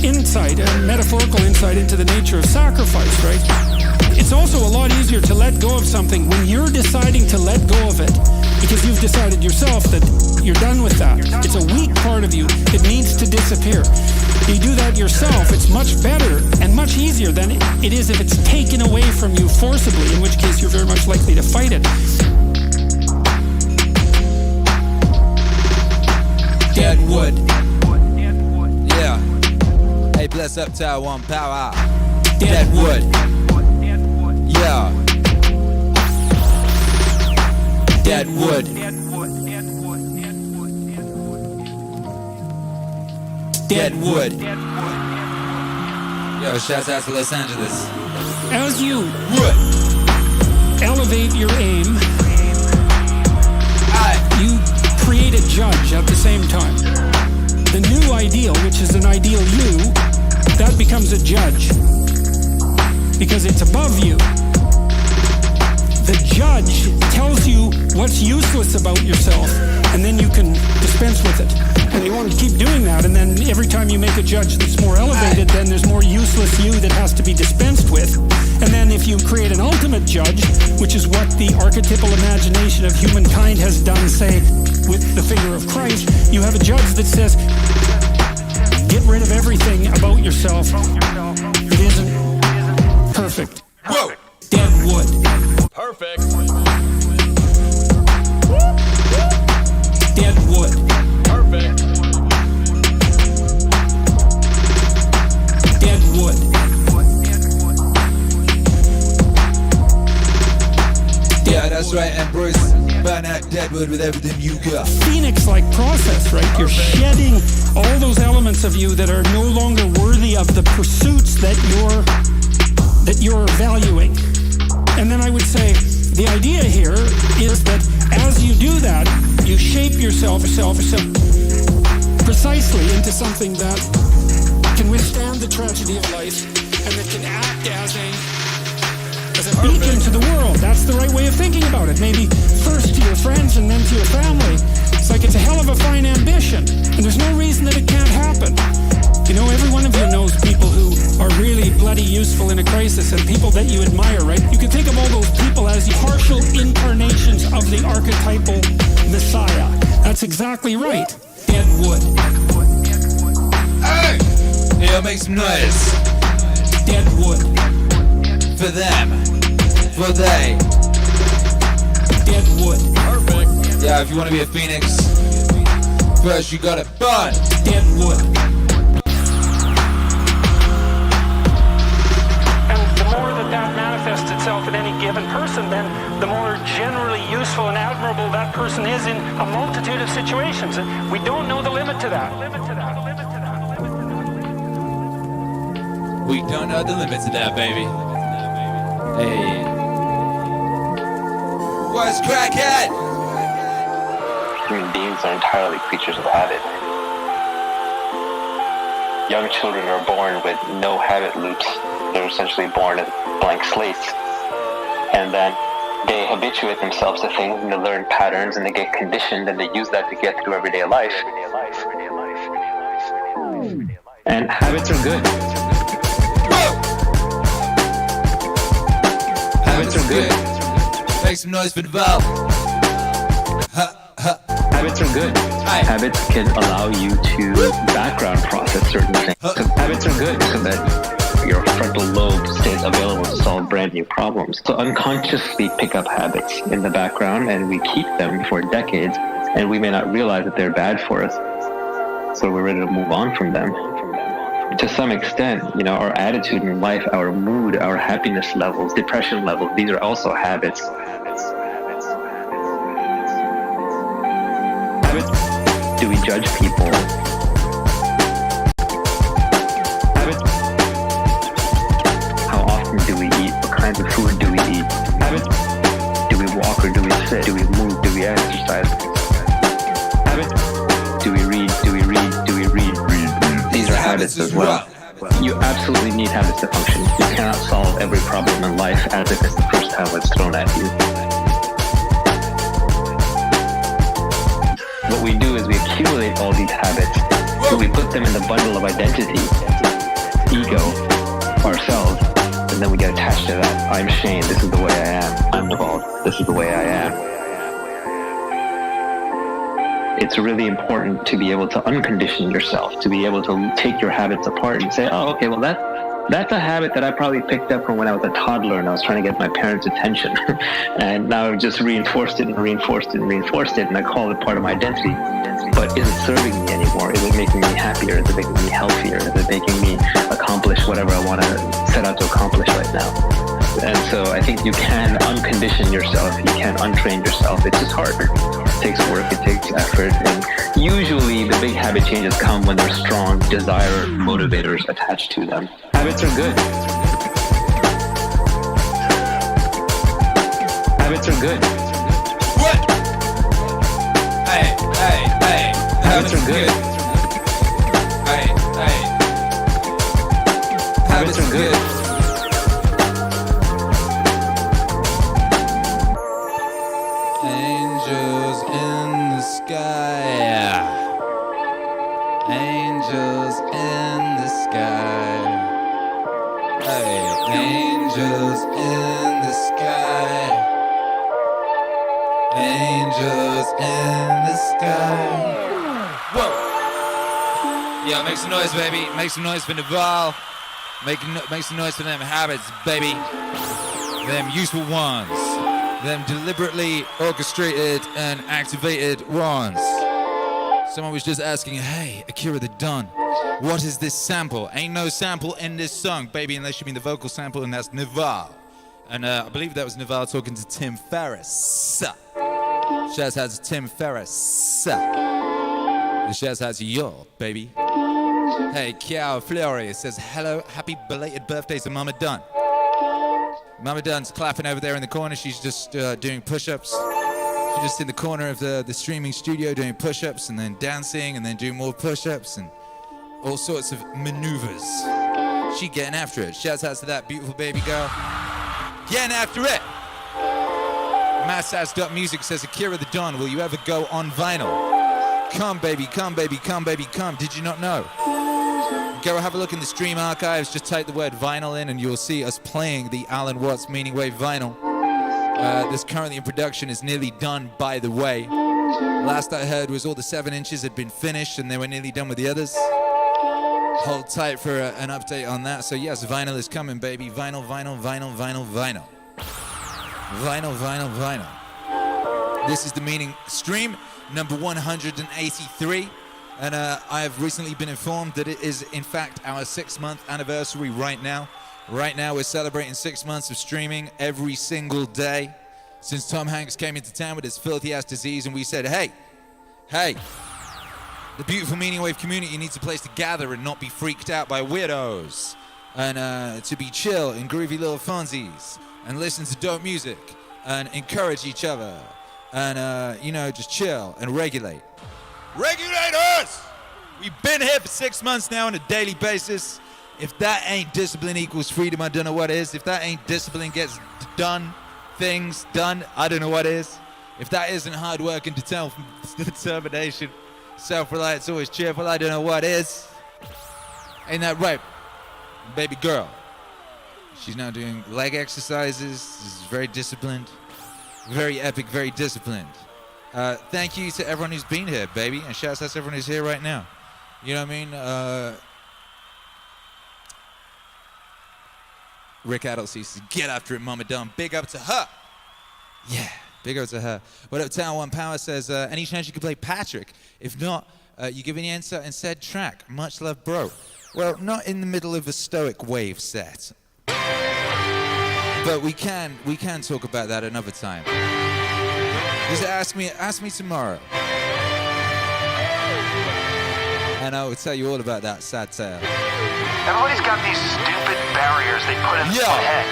insight, a metaphorical insight into the nature of sacrifice, right? It's also a lot easier to let go of something when you're deciding to let go of it, because you've decided yourself that you're done with that. It's a weak part of you. It needs to disappear. You do that yourself, it's much better and much easier than it is if it's taken away from you forcibly, in which case you're very much likely to fight it. Dead wood. Yeah. Hey, bless up Taiwan power. Dead wood. Yeah. Dead wood. Dead wood. Yo, shouts out to Los Angeles. As you elevate your aim, you create a judge at the same time. The new ideal, which is an ideal you, that becomes a judge because it's above you. The judge tells you what's useless about yourself, and then you can dispense with it. And you want to keep doing that, and then every time you make a judge that's more elevated, then there's more useless you that has to be dispensed with. And then if you create an ultimate judge, which is what the archetypal imagination of humankind has done, say, with the figure of Christ, you have a judge that says, get rid of everything about yourself. It isn't perfect. Whoa! Dead wood. Perfect. Dead wood. Perfect. Dead wood. Yeah, that's right, and Bruce. burn out Deadwood with everything you got. Phoenix-like process, right? You're shedding all those elements of you that are no longer worthy of the pursuits that you're valuing. And then I would say the idea here is that as you do that, you shape yourself precisely into something that can withstand the tragedy of life and that can act as a beacon to the world. That's the right way of thinking about it. Maybe first to your friends and then to your family. It's like it's a hell of a fine ambition, and there's no reason that it can't happen. You know, every one of you knows people who are really bloody useful in a crisis and people that you admire, right? You can think of all those people as partial incarnations of the archetypal Messiah. That's exactly right. Deadwood. Hey! Yeah, make some noise. Deadwood. For them. For they. Deadwood. Perfect. Yeah, if you want to be a phoenix, first you gotta burn. Deadwood. That manifests itself in any given person, then the more generally useful and admirable that person is in a multitude of situations. And we don't know the limit to that. We don't know the limit to that, baby. Hey. What's crackhead? Human beings are entirely creatures of habit. Young children are born with no habit loops. They're essentially born as blank slates. And then they habituate themselves to things and they learn patterns and they get conditioned and they use that to get through everyday life. And habits are good. Habits are good. Make some noise for Naval. Habits are good. Habits can allow you to background process certain things. So habits are good so that your frontal lobe stays available to solve brand new problems. So unconsciously pick up habits in the background and we keep them for decades and we may not realize that they're bad for us. So we're ready to move on from them. To some extent, you know, our attitude in life, our mood, our happiness levels, depression levels, these are also habits. Habits. Do we judge people? Habits. How often do we eat? What kinds of food do we eat? Habits. Do we walk or do we sit? Do we move? Do we exercise? Habits. Do we read? Do we read? Do we read? These are habits as well. You absolutely need habits to function. You cannot solve every problem in life as if it's the first time it's thrown at you. What we do is we accumulate all these habits, and we put them in the bundle of identity, ego, ourselves, and then we get attached to that. I'm Shane, this is the way I am. I'm Naval, this is the way I am. It's really important to be able to uncondition yourself, to be able to take your habits apart and say, oh, okay, well, that's a habit that I probably picked up from when I was a toddler and I was trying to get my parents' attention. And now I've just reinforced it and reinforced it and reinforced it, and I call it part of my identity. But is it serving me anymore? Is it making me happier? Is it making me healthier? Is it making me accomplish whatever I want to set out to accomplish right now? And so I think you can uncondition yourself. You can untrain yourself. It's just hard. It takes work. It takes effort. And usually the big habit changes come when there's strong desire motivators attached to them. Habits are good. Habits are good. What? Hey. Habits are good. Hey. Habits are good. Angels in the sky. Angels in the sky. Hey, angels in the sky. Angels in the sky. Whoa. Yeah, make some noise, baby. Make some noise for Naval. Make some noise for them habits, baby. Them useful ones. Them deliberately orchestrated and activated ones. Someone was just asking, hey, Akira The Don, what is this sample? Ain't no sample in this song, baby, unless you mean the vocal sample, and that's Naval. And I believe that was Naval talking to Tim Ferriss. Shouts out to Tim Ferriss. Shouts out to yo, baby. Hey, Kiao Fleury says, hello, happy belated birthday to Mama Dunn. Mama Dunn's clapping over there in the corner. She's just doing push-ups. She's just in the corner of the streaming studio doing push-ups and then dancing and then doing more push-ups and all sorts of maneuvers. She getting after it. Shouts out to that beautiful baby girl. Getting after it. Massass.music says, Akira the Don, will you ever go on vinyl? Come, baby, come, baby, come, baby, come. Did you not know? Go have a look in the stream archives. Just type the word vinyl in and you'll see us playing the Alan Watts Meaningwave vinyl. This currently in production is nearly done, by the way. Last I heard was all the 7 inches had been finished and they were nearly done with the others. Hold tight for an update on that. So yes, vinyl is coming, baby. Vinyl, vinyl, vinyl, vinyl, vinyl. Vinyl, vinyl, vinyl. This is the Meaning stream, number 183. And I have recently been informed that it is, in fact, our 6-month anniversary right now. Right now, we're celebrating 6 months of streaming every single day since Tom Hanks came into town with his filthy-ass disease, and we said, hey, the beautiful Meaningwave community needs a place to gather and not be freaked out by weirdos, and to be chill and groovy little funsies, and listen to dope music, and encourage each other, and, just chill and regulate. Regulators! We've been here for 6 months now on a daily basis. If that ain't discipline equals freedom, I don't know what is. If that ain't discipline gets done, things done, I don't know what is. If that isn't hard work and determination, self-reliance, always cheerful, I don't know what is. Ain't that right, baby girl? She's now doing leg exercises. This is very disciplined, very epic, very disciplined. Thank you to everyone who's been here, baby, and shouts out to everyone who's here right now. You know what I mean? Rick Adelson says, get after it, Mama Dumb. Big up to her. Yeah, big up to her. What up, Town One Power says, any chance you could play Patrick? If not, you give me the answer and said track. Much love, bro. Well, not in the middle of a STOICWAVE set. But we can talk about that another time. Just ask me tomorrow. And I will tell you all about that sad tale. Everybody's got these stupid barriers they put in their head.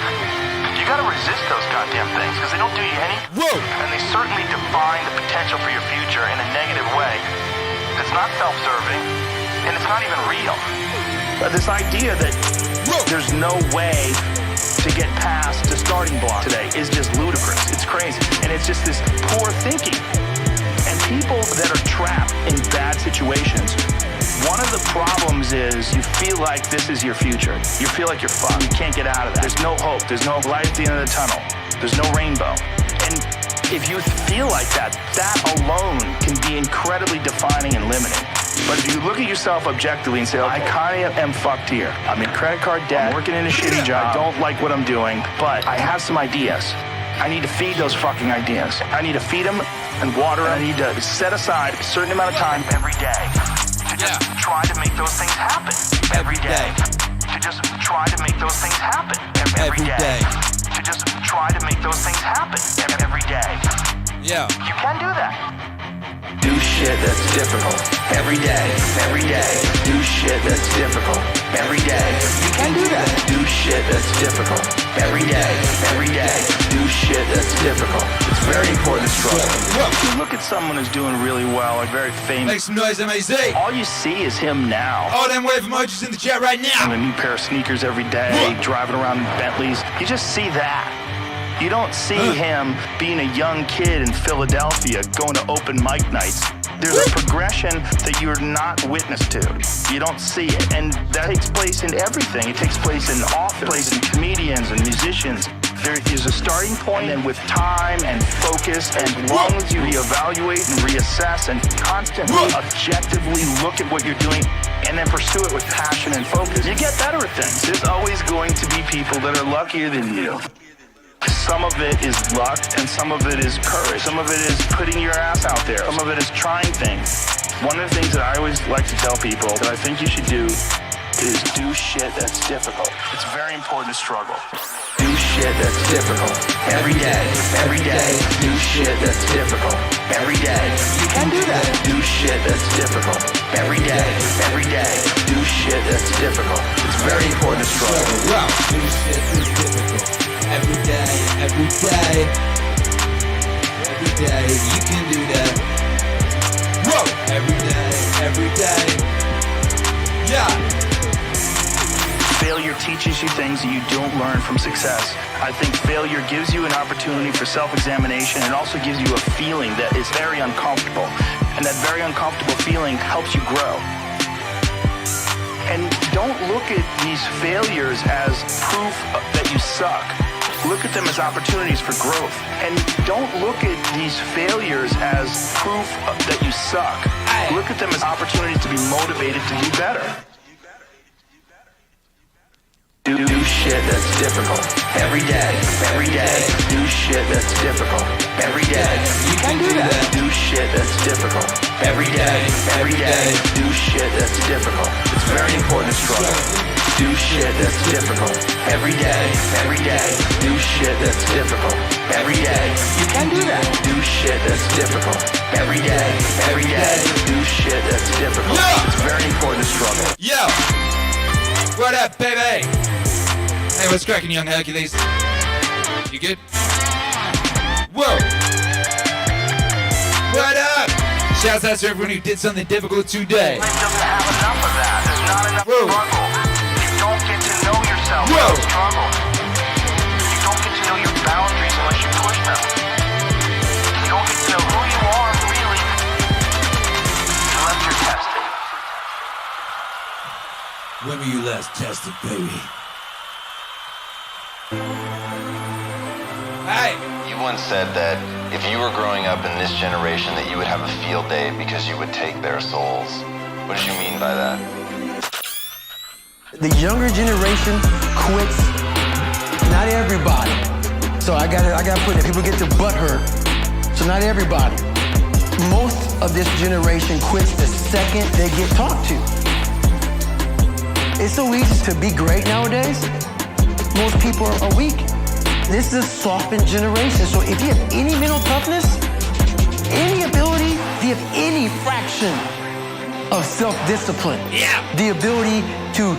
You gotta resist those goddamn things because they don't do you any. Whoa! And they certainly define the potential for your future in a negative way. It's not self-serving, and it's not even real. But this idea that there's no way to get past the starting block today is just ludicrous. It's crazy. And it's just this poor thinking. And people that are trapped in bad situations, one of the problems is you feel like this is your future. You feel like you're fucked. You can't get out of that. There's no hope. There's no light at the end of the tunnel. There's no rainbow. And if you feel like that, that alone can be incredibly defining and limiting. But if you look at yourself objectively and say, I kind of am fucked here. I'm in credit card debt. I'm working in a shitty job. I don't like what I'm doing, but I have some ideas. I need to feed those fucking ideas. I need to feed them and water them. I need to set aside a certain amount of time every day to just try to make those things happen. Every day. To just try to make those things happen. Every day. To just try to make those things happen. Every day. Yeah. You can do that. Do shit that's difficult every day, every day. Do shit that's difficult every day. You can do that. Do shit that's difficult every day, every day. Do shit that's difficult. It's very important to struggle. If you look at someone who's doing really well, like very famous. Make some noise, MAZ. All you see is him now. All them wave emojis in the chat right now. And a new pair of sneakers every day, driving around in Bentleys. You just see that. You don't see him being a young kid in Philadelphia going to open mic nights. There's a progression that you're not witness to. You don't see it. And that takes place in everything. It takes place in office, in comedians and musicians. There is a starting point, and with time and focus, and as long as you reevaluate and reassess and constantly objectively look at what you're doing and then pursue it with passion and focus, you get better at things. There's always going to be people that are luckier than you. Some of it is luck, and some of it is courage. Some of it is putting your ass out there. Some of it is trying things. One of the things that I always like to tell people that I think you should do is do shit that's difficult. It's very important to struggle. do shit that's difficult. Every day, do shit that's difficult. Every day, you can do that. Do shit that's difficult. Every day, do shit that's difficult. It's very important to struggle. Wow. Do shit that's difficult. Every day, every day, you can do that. Whoa! Every day, yeah. Failure teaches you things that you don't learn from success. I think failure gives you an opportunity for self-examination and also gives you a feeling that is very uncomfortable. And that very uncomfortable feeling helps you grow. And don't look at these failures as proof that you suck. Look at them as opportunities for growth. And don't look at these failures as proof that you suck. Look at them as opportunities to be motivated to do better. Do shit that's difficult. Every day, do shit that's difficult. Every day, you can do that. Do shit that's difficult. Every day, do shit that's difficult. It's very important to struggle. Do shit that's difficult. Every day, do shit that's difficult. Every day, you can do that. Do shit that's difficult. Every day, do shit that's difficult. It's very important to struggle. Yo! What up, baby? Hey, what's cracking, young Hercules? You good? Whoa! What up? Shouts out to everyone who did something difficult today. Life doesn't have enough of that. There's not enough struggle. You don't get to know yourself without struggle. You don't get to know your boundaries unless you push them. You don't get to know who you are really unless you're tested. When were you last tested, baby? Hey! You once said that if you were growing up in this generation that you would have a field day because you would take their souls. What did you mean by that? The younger generation quits. Not everybody. So I gotta put it. People get their butt hurt. So not everybody. Most of this generation quits the second they get talked to. It's so easy to be great nowadays. Most people are weak. This is a softened generation. So if you have any mental toughness, any ability, if you have any fraction of self-discipline, the ability to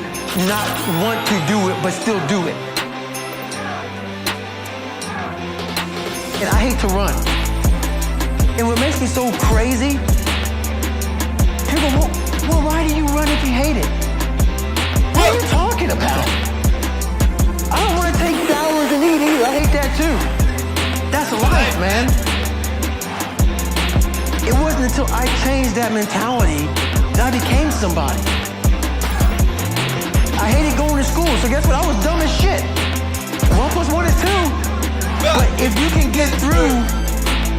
not want to do it, but still do it. And I hate to run. And what makes me so crazy, people go, well, why do you run if you hate it? What are you talking about? I don't want to take showers and eat either. I hate that too. That's life, man. It wasn't until I changed that mentality that I became somebody. I hated going to school, so guess what? I was dumb as shit. 1 + 1 is 2. But if you can get through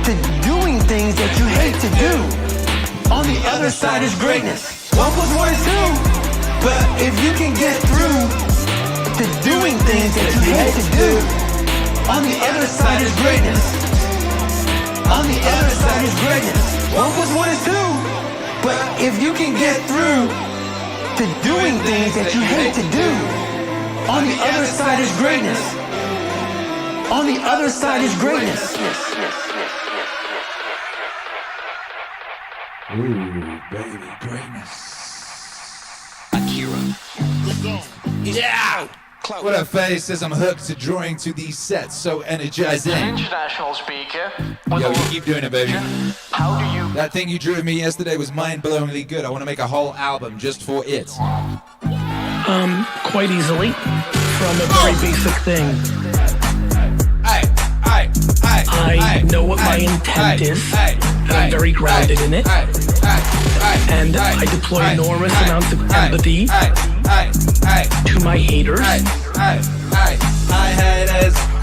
to doing things that you hate to do, on the other side is greatness. 1 + 1 is 2. But if you can get through to doing things that you hate to do, on the other side is greatness. On the other side is greatness. 1 + 1 is 2. But if you can get through to doing things that you hate to do, on the other side is greatness. On the other side is greatness. Ooh, baby, greatness. Akira. Yeah! What up, Face? Says I'm hooked to drawing to these sets, so energizing. International speaker. Yo, you keep doing it, baby. How do you... That thing you drew of me yesterday was mind-blowingly good. I want to make a whole album just for it. Quite easily. From a very basic thing. I know what my intent is, and I'm very grounded in it. And I deploy enormous amounts of empathy to my haters.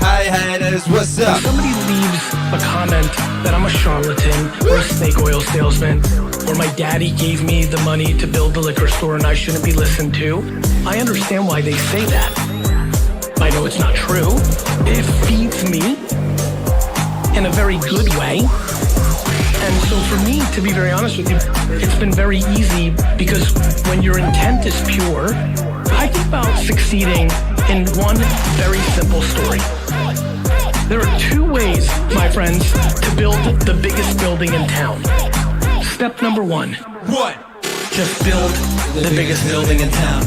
Hi haters, what's up? If somebody leaves a comment that I'm a charlatan or a snake oil salesman, or my daddy gave me the money to build the liquor store and I shouldn't be listened to, I understand why they say that. I know it's not true. It feeds me in a very good way. And so for me, to be very honest with you, it's been very easy because when your intent is pure, I think about succeeding in one very simple story. There are two ways, my friends, to build the biggest building in town. Step number one. What? Just build the biggest building in town.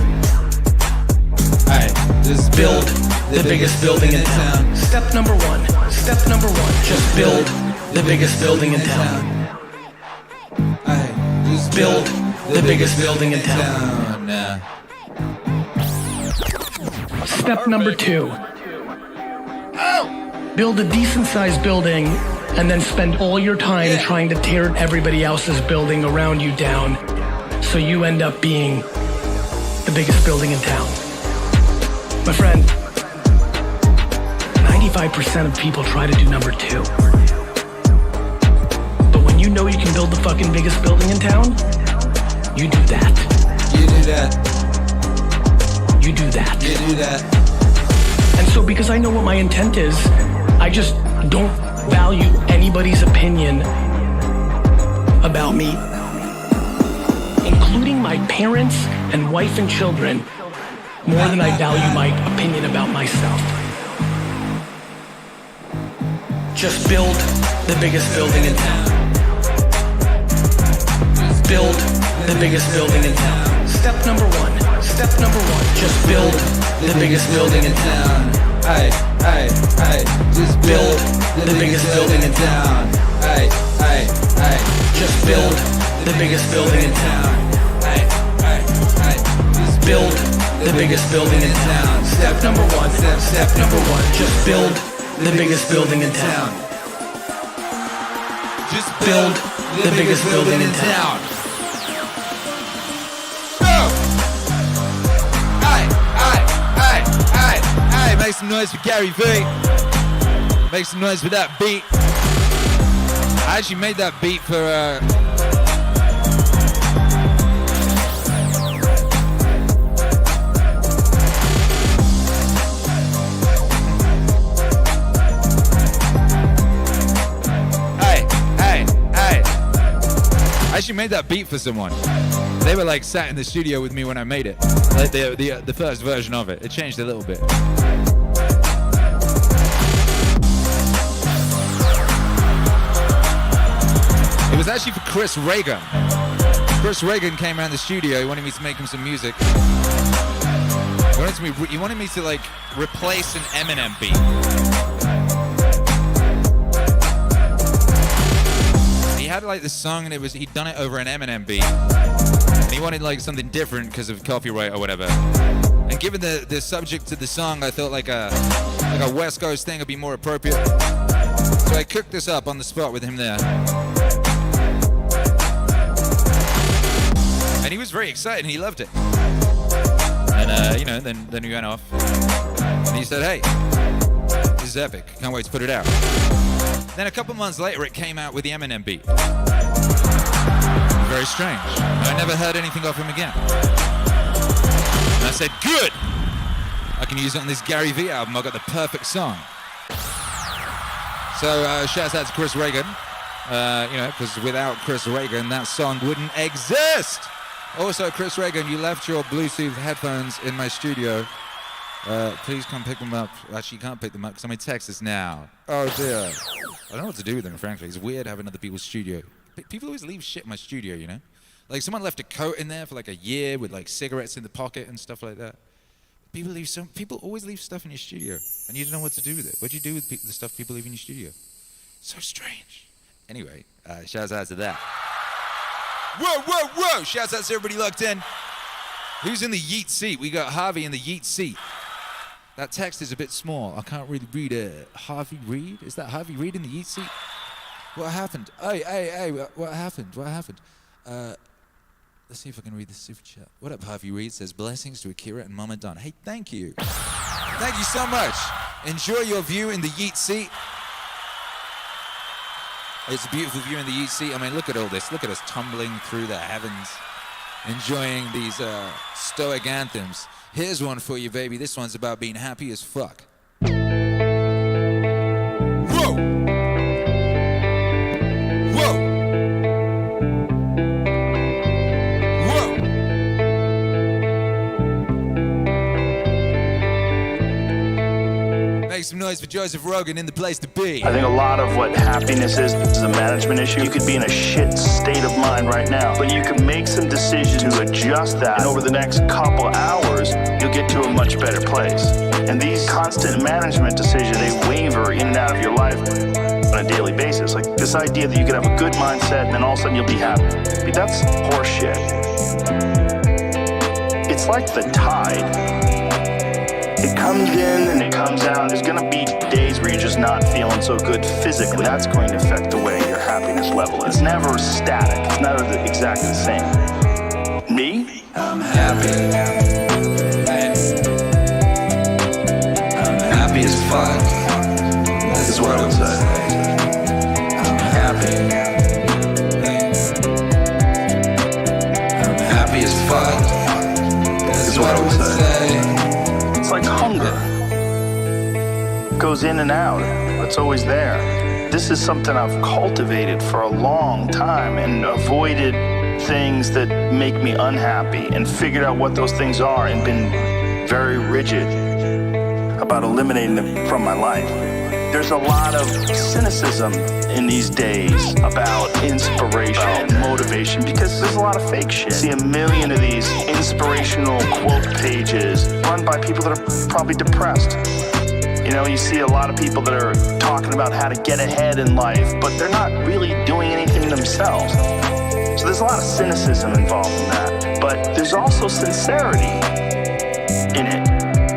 Alright, just build the biggest building in town. Step number one. Step number one. Just build the biggest building in town. Alright, just build the biggest building in town. Step number two. Build a decent-sized building and then spend all your time trying to tear everybody else's building around you down so you end up being the biggest building in town. My friend, 95% of people try to do number two. But when you know you can build the fucking biggest building in town, you do that. You do that. You do that. You do that. And so because I know what my intent is, I just don't value anybody's opinion about me, including my parents and wife and children, more than I value my opinion about myself. Just build the biggest building in town. Build the biggest building in town. Step number one. Step number one. Just build the biggest building in town. Aye, aye, aye. Just build the biggest building in town. Aye, aye, aye. Just build the biggest building in town. Aye, aye, aye. Just build the biggest building in town. Step number one. Step number one. Just build the biggest building in town. Just build the biggest building in town. Make some noise for Gary V. Make some noise for that beat. I actually made that beat for I actually made that beat for someone. They were like sat in the studio with me when I made it. Like the first version of it. It changed a little bit. It was actually for Chris Reagan. Chris Reagan came around the studio. He wanted me to make him some music. He wanted me to like replace an Eminem beat. He had like this song and he'd done it over an Eminem beat. And he wanted like something different because of copyright or whatever. And given the subject of the song, I thought like a West Coast thing would be more appropriate. So I cooked this up on the spot with him there. And he was very excited and he loved it. And then we went off. And he said, hey, this is epic. Can't wait to put it out. Then a couple months later, it came out with the Eminem beat. Very strange. I never heard anything of him again. And I said, good! I can use it on this Gary V album. I got the perfect song. So shouts out to Chris Reagan. Because without Chris Reagan, that song wouldn't exist. Also, Chris Reagan, you left your Bluetooth headphones in my studio. Please come pick them up. Actually, you can't pick them up because I'm in Texas now. Oh dear. I don't know what to do with them, frankly. It's weird having other people's studio. People always leave shit in my studio, you know? Like someone left a coat in there for like a year with like cigarettes in the pocket and stuff like that. People always leave stuff in your studio and you don't know what to do with it. What do you do with the stuff people leave in your studio? So strange. Anyway, shouts out to that. Whoa! Shouts out to everybody locked in. Who's in the yeet seat? We got Harvey in the yeet seat. That text is a bit small. I can't really read it. Harvey Reid? Is that Harvey Reid in the yeet seat? What happened? Hey, what happened? Let's see if I can read the super chat. What up, Harvey Reid? Says, blessings to Akira and Mama Don. Hey, thank you. Thank you so much. Enjoy your view in the yeet seat. It's a beautiful view in the yeet seat. I mean, look at all this. Look at us tumbling through the heavens, enjoying these stoic anthems. Here's one for you, baby. This one's about being happy as fuck. Whoa! make some noise for Joseph Rogan in the place to be. I think a lot of what happiness is a management issue. You could be in a shit state of mind right now, but you can make some decisions to adjust that, and over the next couple hours, you'll get to a much better place. And these constant management decisions, they waver in and out of your life on a daily basis. Like this idea that you could have a good mindset and then all of a sudden you'll be happy. I mean, that's horseshit. It's like the tide. It comes in and it comes out. There's gonna be days where you're just not feeling so good physically. That's going to affect the way your happiness level is. It's never static. It's never exactly the same. Me? I'm happy. I'm happy as fuck. That's what I would say. I'm happy. I'm happy as fuck. That's what I would say. It's like hunger. It goes in and out. It's always there. This is something I've cultivated for a long time and avoided things that make me unhappy and figured out what those things are and been very rigid about eliminating them from my life. There's a lot of cynicism in these days about inspiration and motivation because there's a lot of fake shit. I see a million of these inspirational quote pages run by people that are probably depressed. You know, you see a lot of people that are talking about how to get ahead in life, but they're not really doing anything themselves. So there's a lot of cynicism involved in that, but there's also sincerity in it.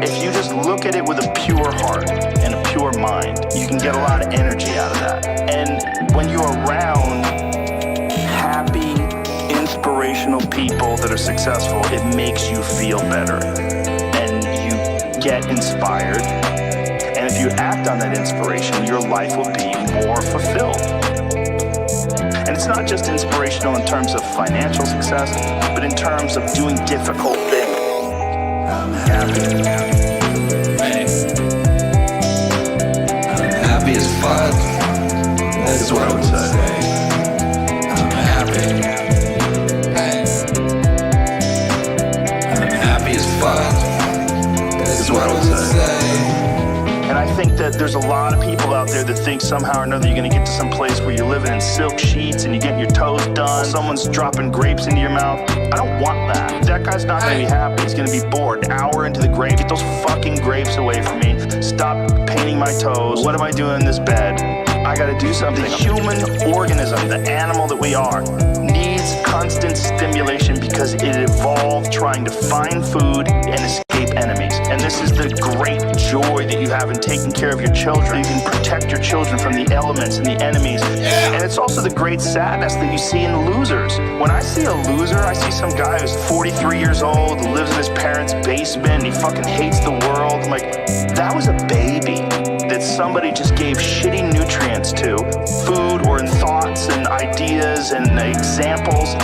If you just look at it with a pure heart and a pure mind, you can get a lot of energy out of that. And when you're around happy, inspirational people that are successful, it makes you feel better and you get inspired. And if you act on that inspiration, your life will be more fulfilled. And it's not just inspirational in terms of financial success, but in terms of doing difficult things. I'm happy. Happy as fuck. That's what I would say. I'm happy. I'm happy as fuck. That's what I would say. And I think that there's a lot of people out there that think somehow or another you're gonna get to some place where you're living in silk sheets and you're getting your toes done, someone's dropping grapes into your mouth. I don't want that. That guy's not gonna be happy. He's gonna be bored. An hour into the grape, get those fucking grapes away from me. Stop painting my toes. What am I doing in this bed? I gotta do something. The human organism, the animal that we are, needs constant stimulation because it evolved trying to find food and escape enemies. And this is the great joy that you have in taking care of your children. You can protect your children from the elements and the enemies. And it's also the great sadness that you see in losers. When I see a loser, I see some guy who's 43 years old, who lives in his parents' basement, and he fucking hates the world. I'm like, that was a baby that somebody just gave shitty nutrients to, food or in thoughts and ideas and examples.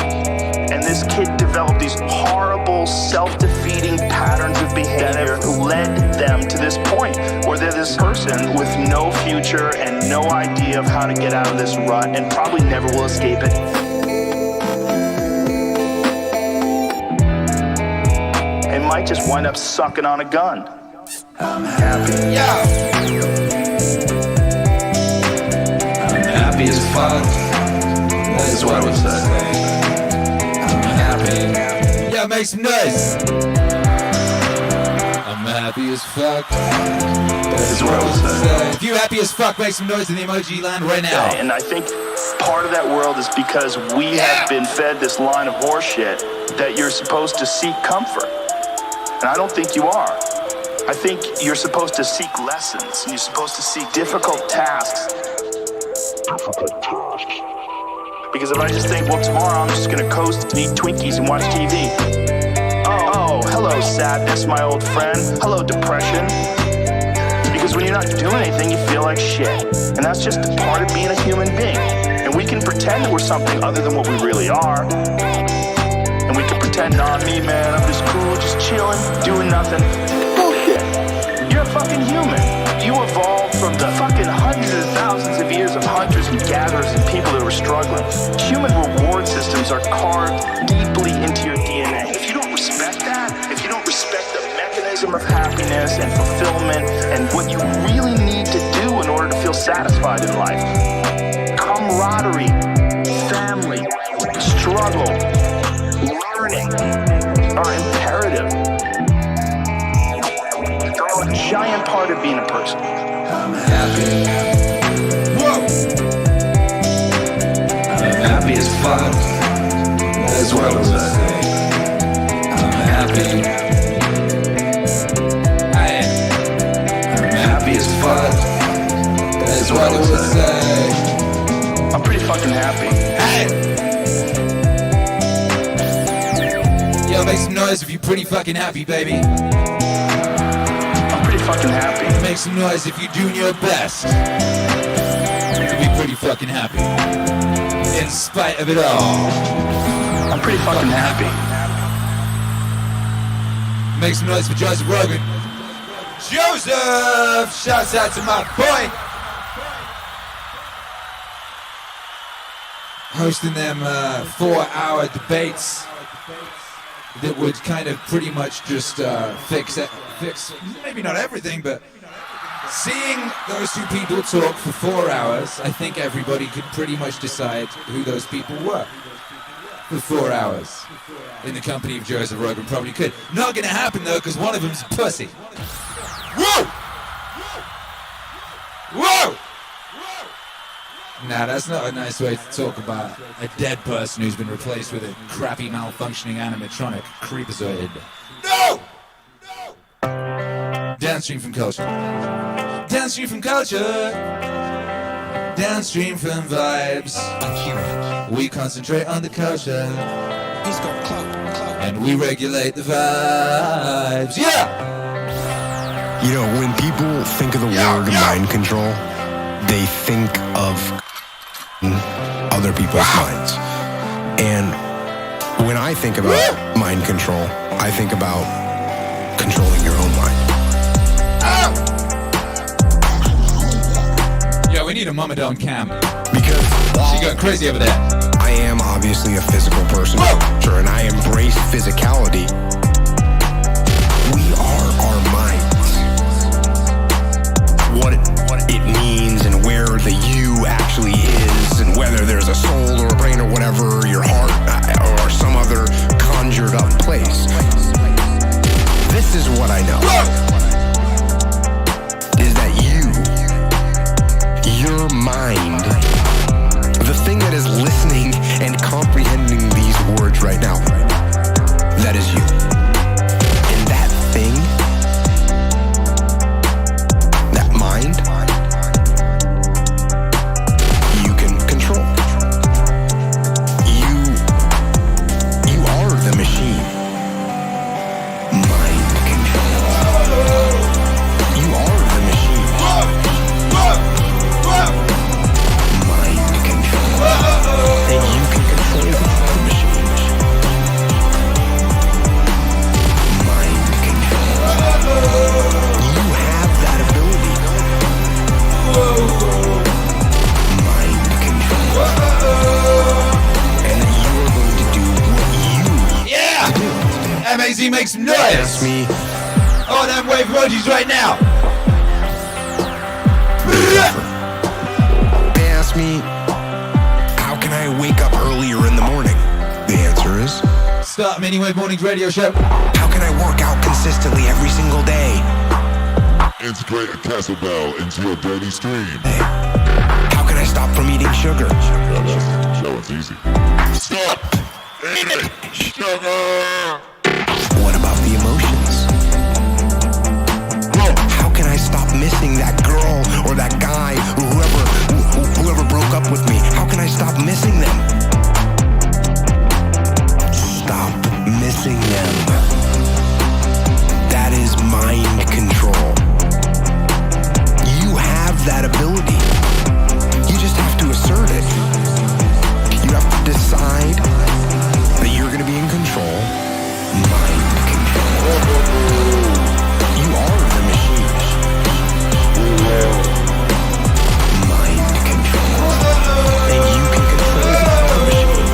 And this kid developed these horrible, self-defeating patterns of behavior that have led them to this point where they're this person with no future and no idea of how to get out of this rut and probably never will escape it. And might just wind up sucking on a gun. I'm happy. Yeah. I'm happy as fuck. That's what I would say. I'm happy. Yeah, make some noise. I'm happy as fuck. That's what I would say. If you're happy as fuck, make some noise in the emoji land right now. And I think part of that world is because we have been fed this line of horseshit that you're supposed to seek comfort. And I don't think you are. I think you're supposed to seek lessons, and you're supposed to seek difficult tasks. Because if I just think, well, tomorrow I'm just gonna coast and eat Twinkies and watch TV. Oh, hello, sadness, my old friend. Hello, depression. Because when you're not doing anything, you feel like shit. And that's just a part of being a human being. And we can pretend that we're something other than what we really are. And we can pretend, nah, me, man, I'm just cool, just chilling, doing nothing. You're a fucking human. You evolved from the fucking hundreds of thousands of years of hunters and gatherers and people that were struggling. Human reward systems are carved deeply into your DNA. If you don't respect that, if you don't respect the mechanism of happiness and fulfillment and what you really satisfied in life. Camaraderie, family, struggle, learning are imperative. They're a giant part of being a person. I'm happy. Whoa! I'm happy as fuck. That's what I would say. I'm happy. I'm happy as fuck. That's what I would say. I'm pretty fucking happy. Yo, make some noise if you're pretty fucking happy, baby. I'm pretty fucking happy. Make some noise if you're doing your best to be pretty fucking happy. In spite of it all. I'm pretty fucking happy. Make some noise for Joseph Rogan. Joseph! Shouts out to my boy! Hosting them 4-hour debates that would kind of pretty much just fix maybe not everything, but seeing those two people talk for 4 hours, I think everybody could pretty much decide who those people were for 4 hours. In the company of Joseph Rogan, probably could. Not gonna happen though, because one of them's a pussy. Whoa! Whoa! Nah, that's not a nice way to talk about a dead person who's been replaced with a crappy malfunctioning animatronic creepazoid. No! Downstream from culture. Downstream from culture. Downstream from vibes. We concentrate on the culture. He's got clout. And we regulate the vibes. Yeah! You know, when people think of the word mind control, they think of other people's minds. And when I think about mind control, I think about controlling your own mind. Yo, we need a mama on cam. Because she going crazy over there. I am obviously a physical person, sure, and I embrace physicality. We are our minds. What it means and where the you actually is, and whether there's a soul or a brain or whatever, your heart or some other conjured up place. This is what I know. Is that your mind, the thing that is listening and comprehending these words right now, that is you. And that thing, that mind, you can control. You are the machine. Mind control. You are the machine. Mind control. And you can control the machine. Mind control. You have that ability. Mind control. And that you are going to do what you Yeah! MAZ makes some noise! Ask me. Oh, them wave emojis right now! They ask me, how can I wake up earlier in the morning? The answer is, start Meaningwave Mornings radio show. How can I work out consistently every single day? Integrate a kettlebell into your daily stream. How can I stop from eating sugar? That one's easy. Stop eating sugar! What about the emotions? How can I stop missing that girl or that guy or whoever broke up with me? How can I stop missing them? Stop missing them. That is mind control. You have that ability. You just have to assert it. You have to decide that you're going to be in control. Mind control. You are the machine. Mind control. And you can control the machine.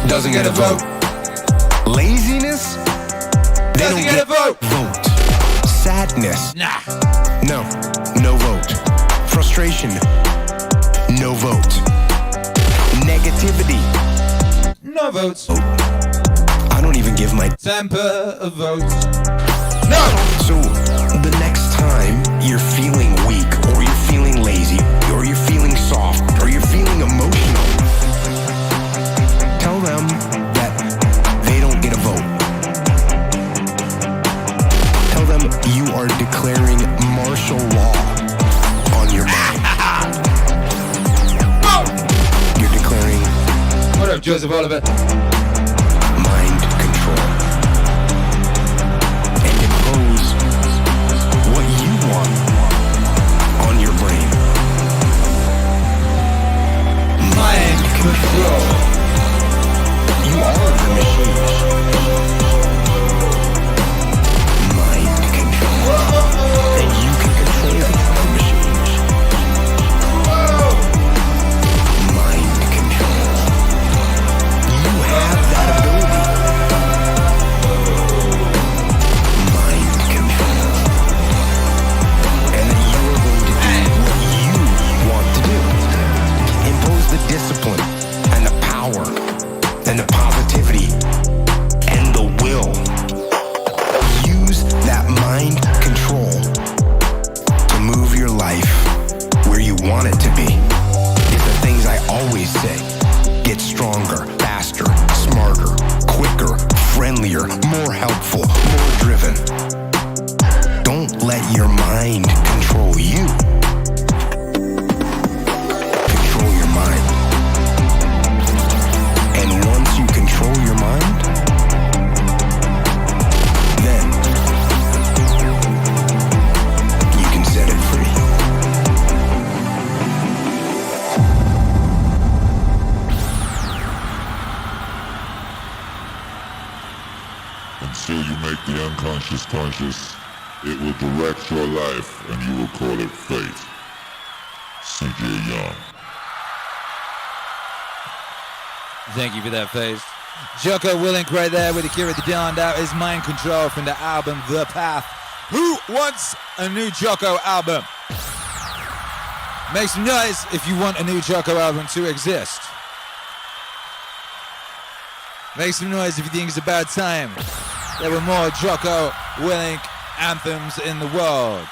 doesn't get a vote. Laziness, they don't get a vote. Sadness, nah. No vote. Frustration, no vote. Negativity, no votes. I don't even give my temper a vote. No! So, the next time you're feeling weak, or you're feeling lazy, or you're feeling soft, or you're feeling emotional, tell them that they don't get a vote. Tell them you are declaring martial law on your mind. You're declaring... What up, Joseph Oliver? Mind control. And impose what you want on your brain. Mind control. You are the machine. Mind control. And you can control the machines. Mind control. You have that ability. Mind control. And then you are going to do what you want to do. Impose the discipline and the power and the positivity and the will. Use that mind control to move your life where you want it to be. It's the things I always say. Get stronger, faster, smarter, quicker, friendlier, more helpful, more driven. Don't let your mind control you. Control your mind. And once you control your mind, then you can set it free. Until you make the unconscious conscious, it will direct your life and you will call it fate. C.J. Young. Thank you for that face. Jocko Willink right there with Akira The Don. That is Mind Control from the album The Path. Who wants a new Jocko album? Make some noise if you want a new Jocko album to exist. Make some noise if you think it's about time. There were more Jocko Willink anthems in the world.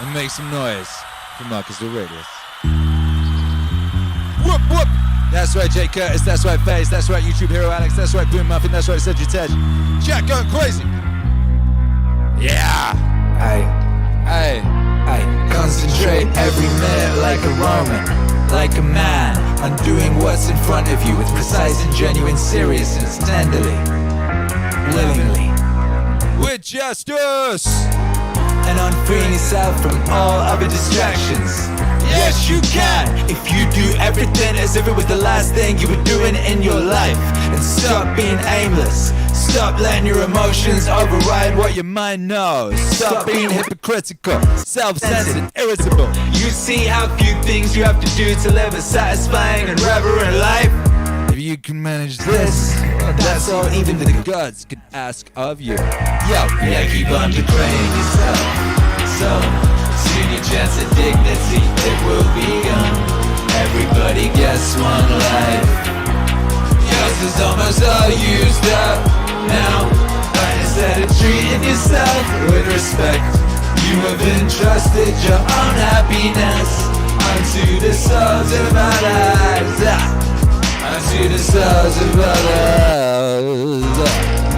And make some noise for Marcus Aurelius. Whoop whoop! That's right, Jay Curtis. That's right, Faze. That's right, YouTube Hero Alex. That's right, Boom Muffin. That's right, Cedric Tej. Chat going crazy. Yeah. Hey. Concentrate every minute like a Roman, like a man, on doing what's in front of you with precise and genuine seriousness, tenderly, willingly, with justice, and on freeing yourself from all other distractions. Yes, you can, if you do everything as if it was the last thing you were doing in your life. And stop being aimless. Stop letting your emotions override what your mind knows. Stop being hypocritical, self-centered, irritable. You see how few things you have to do to live a satisfying and reverent life. If you can manage this, that's all even the gods can ask of you. Yeah, keep on degrading yourself. So soon your chance at dignity, it will be gone. Everybody gets one life. Yours is almost all used up now. But instead of treating yourself with respect, you have entrusted your own happiness unto the souls of others. Unto the souls of others.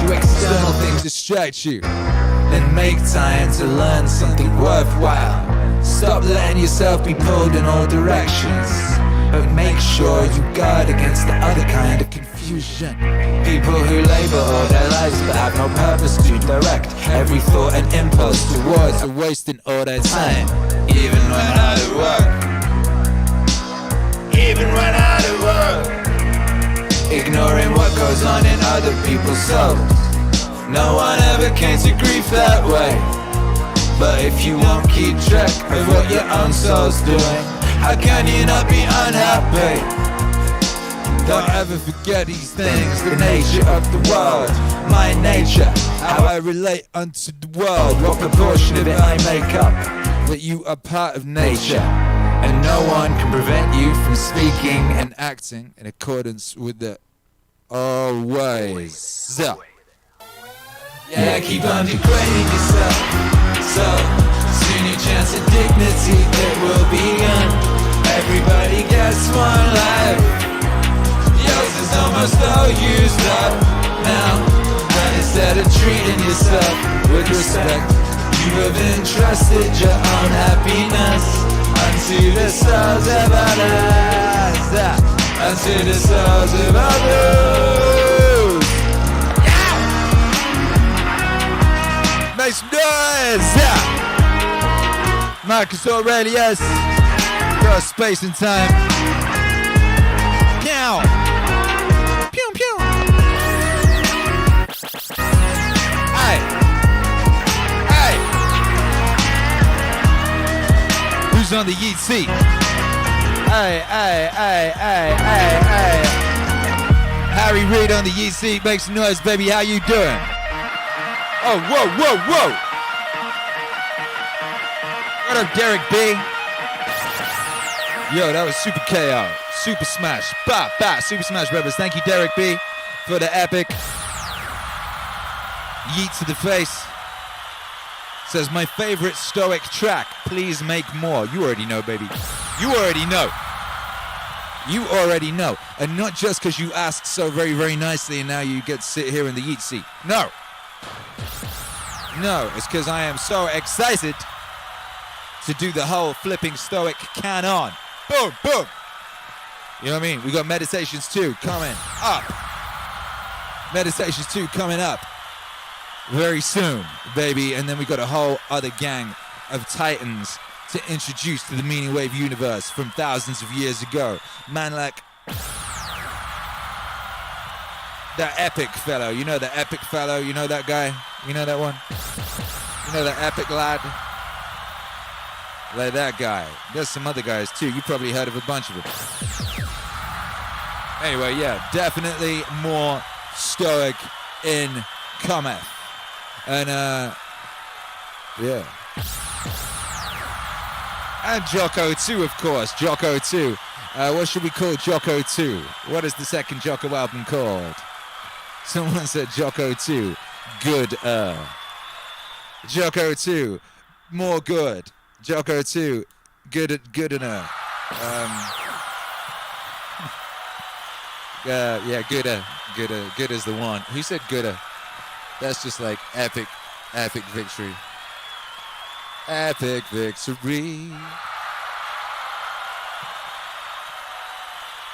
Do external things distract you, then make time to learn something worthwhile. Stop letting yourself be pulled in all directions, but make sure you guard against the other kind of confusion. People who labor all their lives but have no purpose to direct every thought and impulse towards wasting all their time. Even when out of work. Even when out of work. Ignoring what goes on in other people's souls. No one ever came to grief that way. But if you won't keep track of what your own soul's doing, How can you not be unhappy? Don't ever forget these things, the nature of the world, my nature, how I relate unto the world, what proportion of it I make up, that you are part of nature, and no one can prevent you from speaking and acting in accordance with the always. Yeah, keep on degrading yourself, so soon your chance of dignity it will be gone. Everybody gets one life. Yours is almost all used up now. And instead of treating yourself with respect, you have entrusted your own happiness unto the souls of others. Unto the souls of others. Yeah! Make some noise! Yeah! Marcus Aurelius. Got space and time. Now! Pew pew! Hey! Hey! Who's on the yeet seat? Hey, hey, hey, hey, hey, hey! Harry Reid on the yeet seat. Make some noise, baby. How you doing? Oh, whoa, whoa, whoa! What up, Derek B? Yo, that was Super KO. Super Smash. Bah, bah. Super Smash Brothers. Thank you, Derek B, for the epic yeet to the face. Says, my favorite Stoic track. Please make more. You already know, baby. You already know. You already know. And not just because you asked so very, very nicely and now you get to sit here in the yeet seat. No. No, it's because I am so excited to do the whole flipping Stoic canon. Boom, boom. You know what I mean? We got Meditations 2 coming up. Meditations 2 coming up very soon, baby. And then we got a whole other gang of titans to introduce to the Meaningwave universe from thousands of years ago. Man like that epic fellow. You know the epic fellow? You know that guy? You know that one? You know that epic lad? Like that guy. There's some other guys too. You probably heard of a bunch of them. Anyway, yeah, definitely more Stoic in cometh. And yeah. And Jocko 2, of course. Jocko 2. What should we call Jocko 2? What is the second Jocko album called? Someone said Jocko 2. Good. Jocko 2. More good. Jocko 2. Good enough. Yeah, gooder. Good is the one. Who said gooder? That's just like epic victory. Epic victory.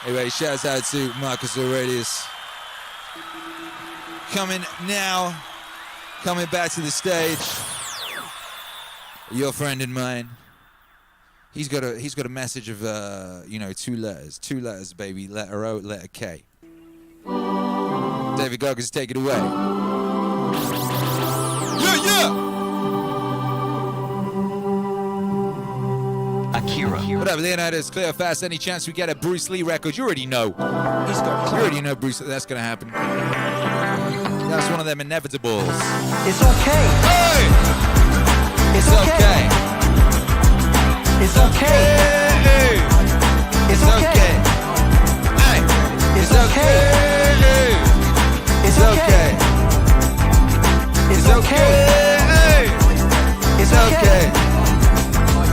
Anyway, shouts out to Marcus Aurelius. Coming now. Coming back to the stage. Your friend and mine. He's got a message of two letters, baby. Letter O, letter K. David Goggins, take it away. Yeah. Akira. What up, Leonidas? Clear fast. Any chance we get a Bruce Lee record? You already know. You already know, Bruce. That's gonna happen. That's one of them inevitables. It's okay. Hey! It's okay. It's okay. Hey! It's okay. Hey! It's okay. It's okay. It's okay. It's okay.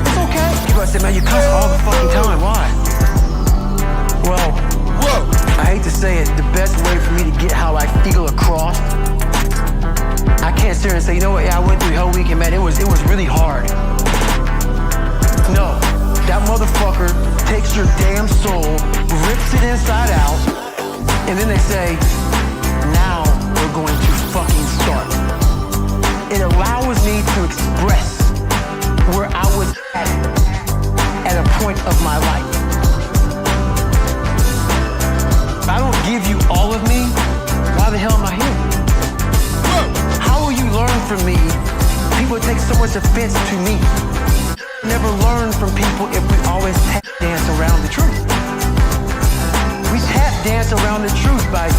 It's okay. People say, man, you cuss all the fucking time. Why? Well, I hate to say it, the best way for me to get how I feel across, I can't sit here and say, you know what, yeah, I went through the whole weekend, man, it was really hard. No, that motherfucker takes your damn soul, rips it inside out, and then they say, now we're going to fucking start. It allows me to express where I was at a point of my life. If I don't give you all of me, why the hell am I here? How will you learn from me? People take so much offense to me. Never learn from people if we always tap dance around the truth by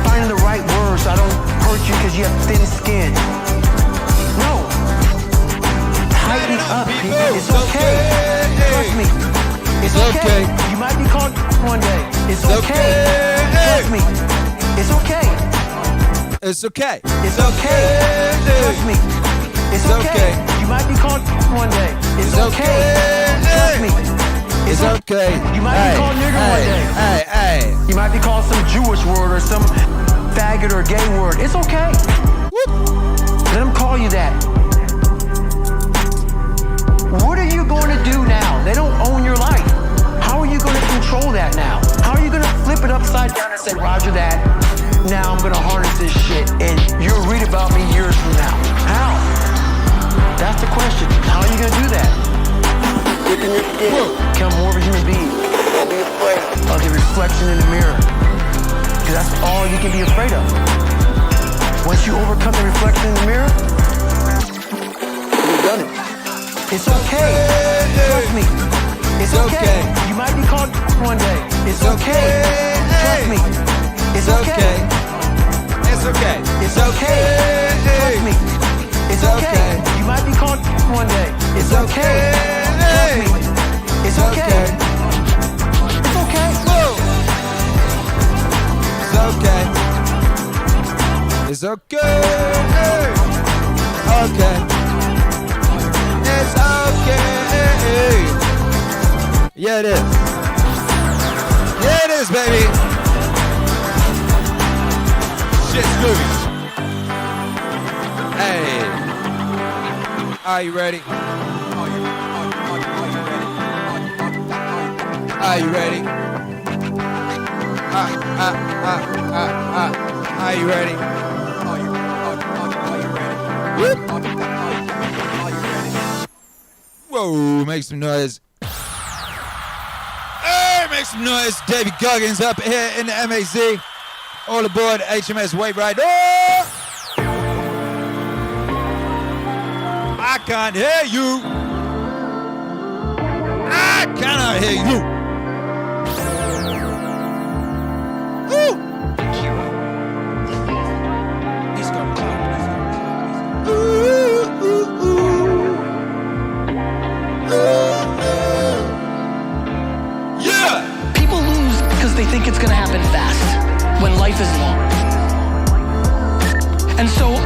finding the right words so I don't hurt you because you have thin skin. No. Tighten up, people. It's okay. Trust me. It's okay. You might be called one day. It's okay. Trust me. It's okay. It's okay. It's okay. Trust me. It's okay. You might be called one day. It's okay. Trust me. It's okay. You might be called nigger one day. You might be called some Jewish word or some faggot or gay word. It's okay. Let them call you that. What are you going to do now? They don't own your life. How are you going to control that now? How are you going to flip it upside down and say, Roger that, now I'm going to harness this shit and you'll read about me years from now? How? That's the question. How are you going to do that? Become more of a human being. Don't be afraid of the reflection in the mirror. Because that's all you can be afraid of. Once you overcome the reflection in the mirror, you've done it. It's okay. Trust me. It's okay. You might be called one day. It's okay. Trust me. It's okay. It's okay. It's okay. Trust me. It's okay. You might be called one day. It's okay. Trust me. It's okay. It's okay. It's okay. It's okay. Okay. It's okay. Yeah, it is. Yeah, it is, baby. Shit's moving. Hey. Are you ready? Are you ready? Are you ready? Whoa, make some noise. Hey, make some noise. David Goggins up here in the MAZ. All aboard HMS Wave Rider. I can't hear you. I cannot hear you. Ooh. He's got clout. Yeah. People lose because they think it's gonna happen fast when life is long. And so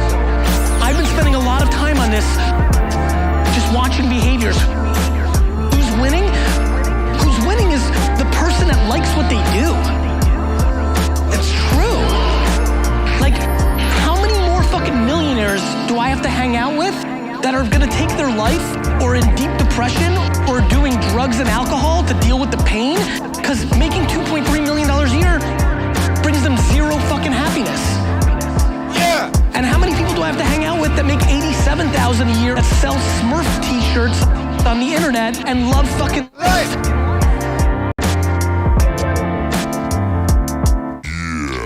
I've been spending a lot of time on this, just watching behaviors. Who's winning? Who's winning is the person that likes what they do. It's true. Like, how many more fucking millionaires do I have to hang out with that are gonna take their life or in deep depression or doing drugs and alcohol to deal with the pain? Because making $2.3 million a year brings them zero fucking happiness. Yeah. And how many people do I have to hang out with that make $87,000 a year that sell Smurf t-shirts on the internet and love fucking life?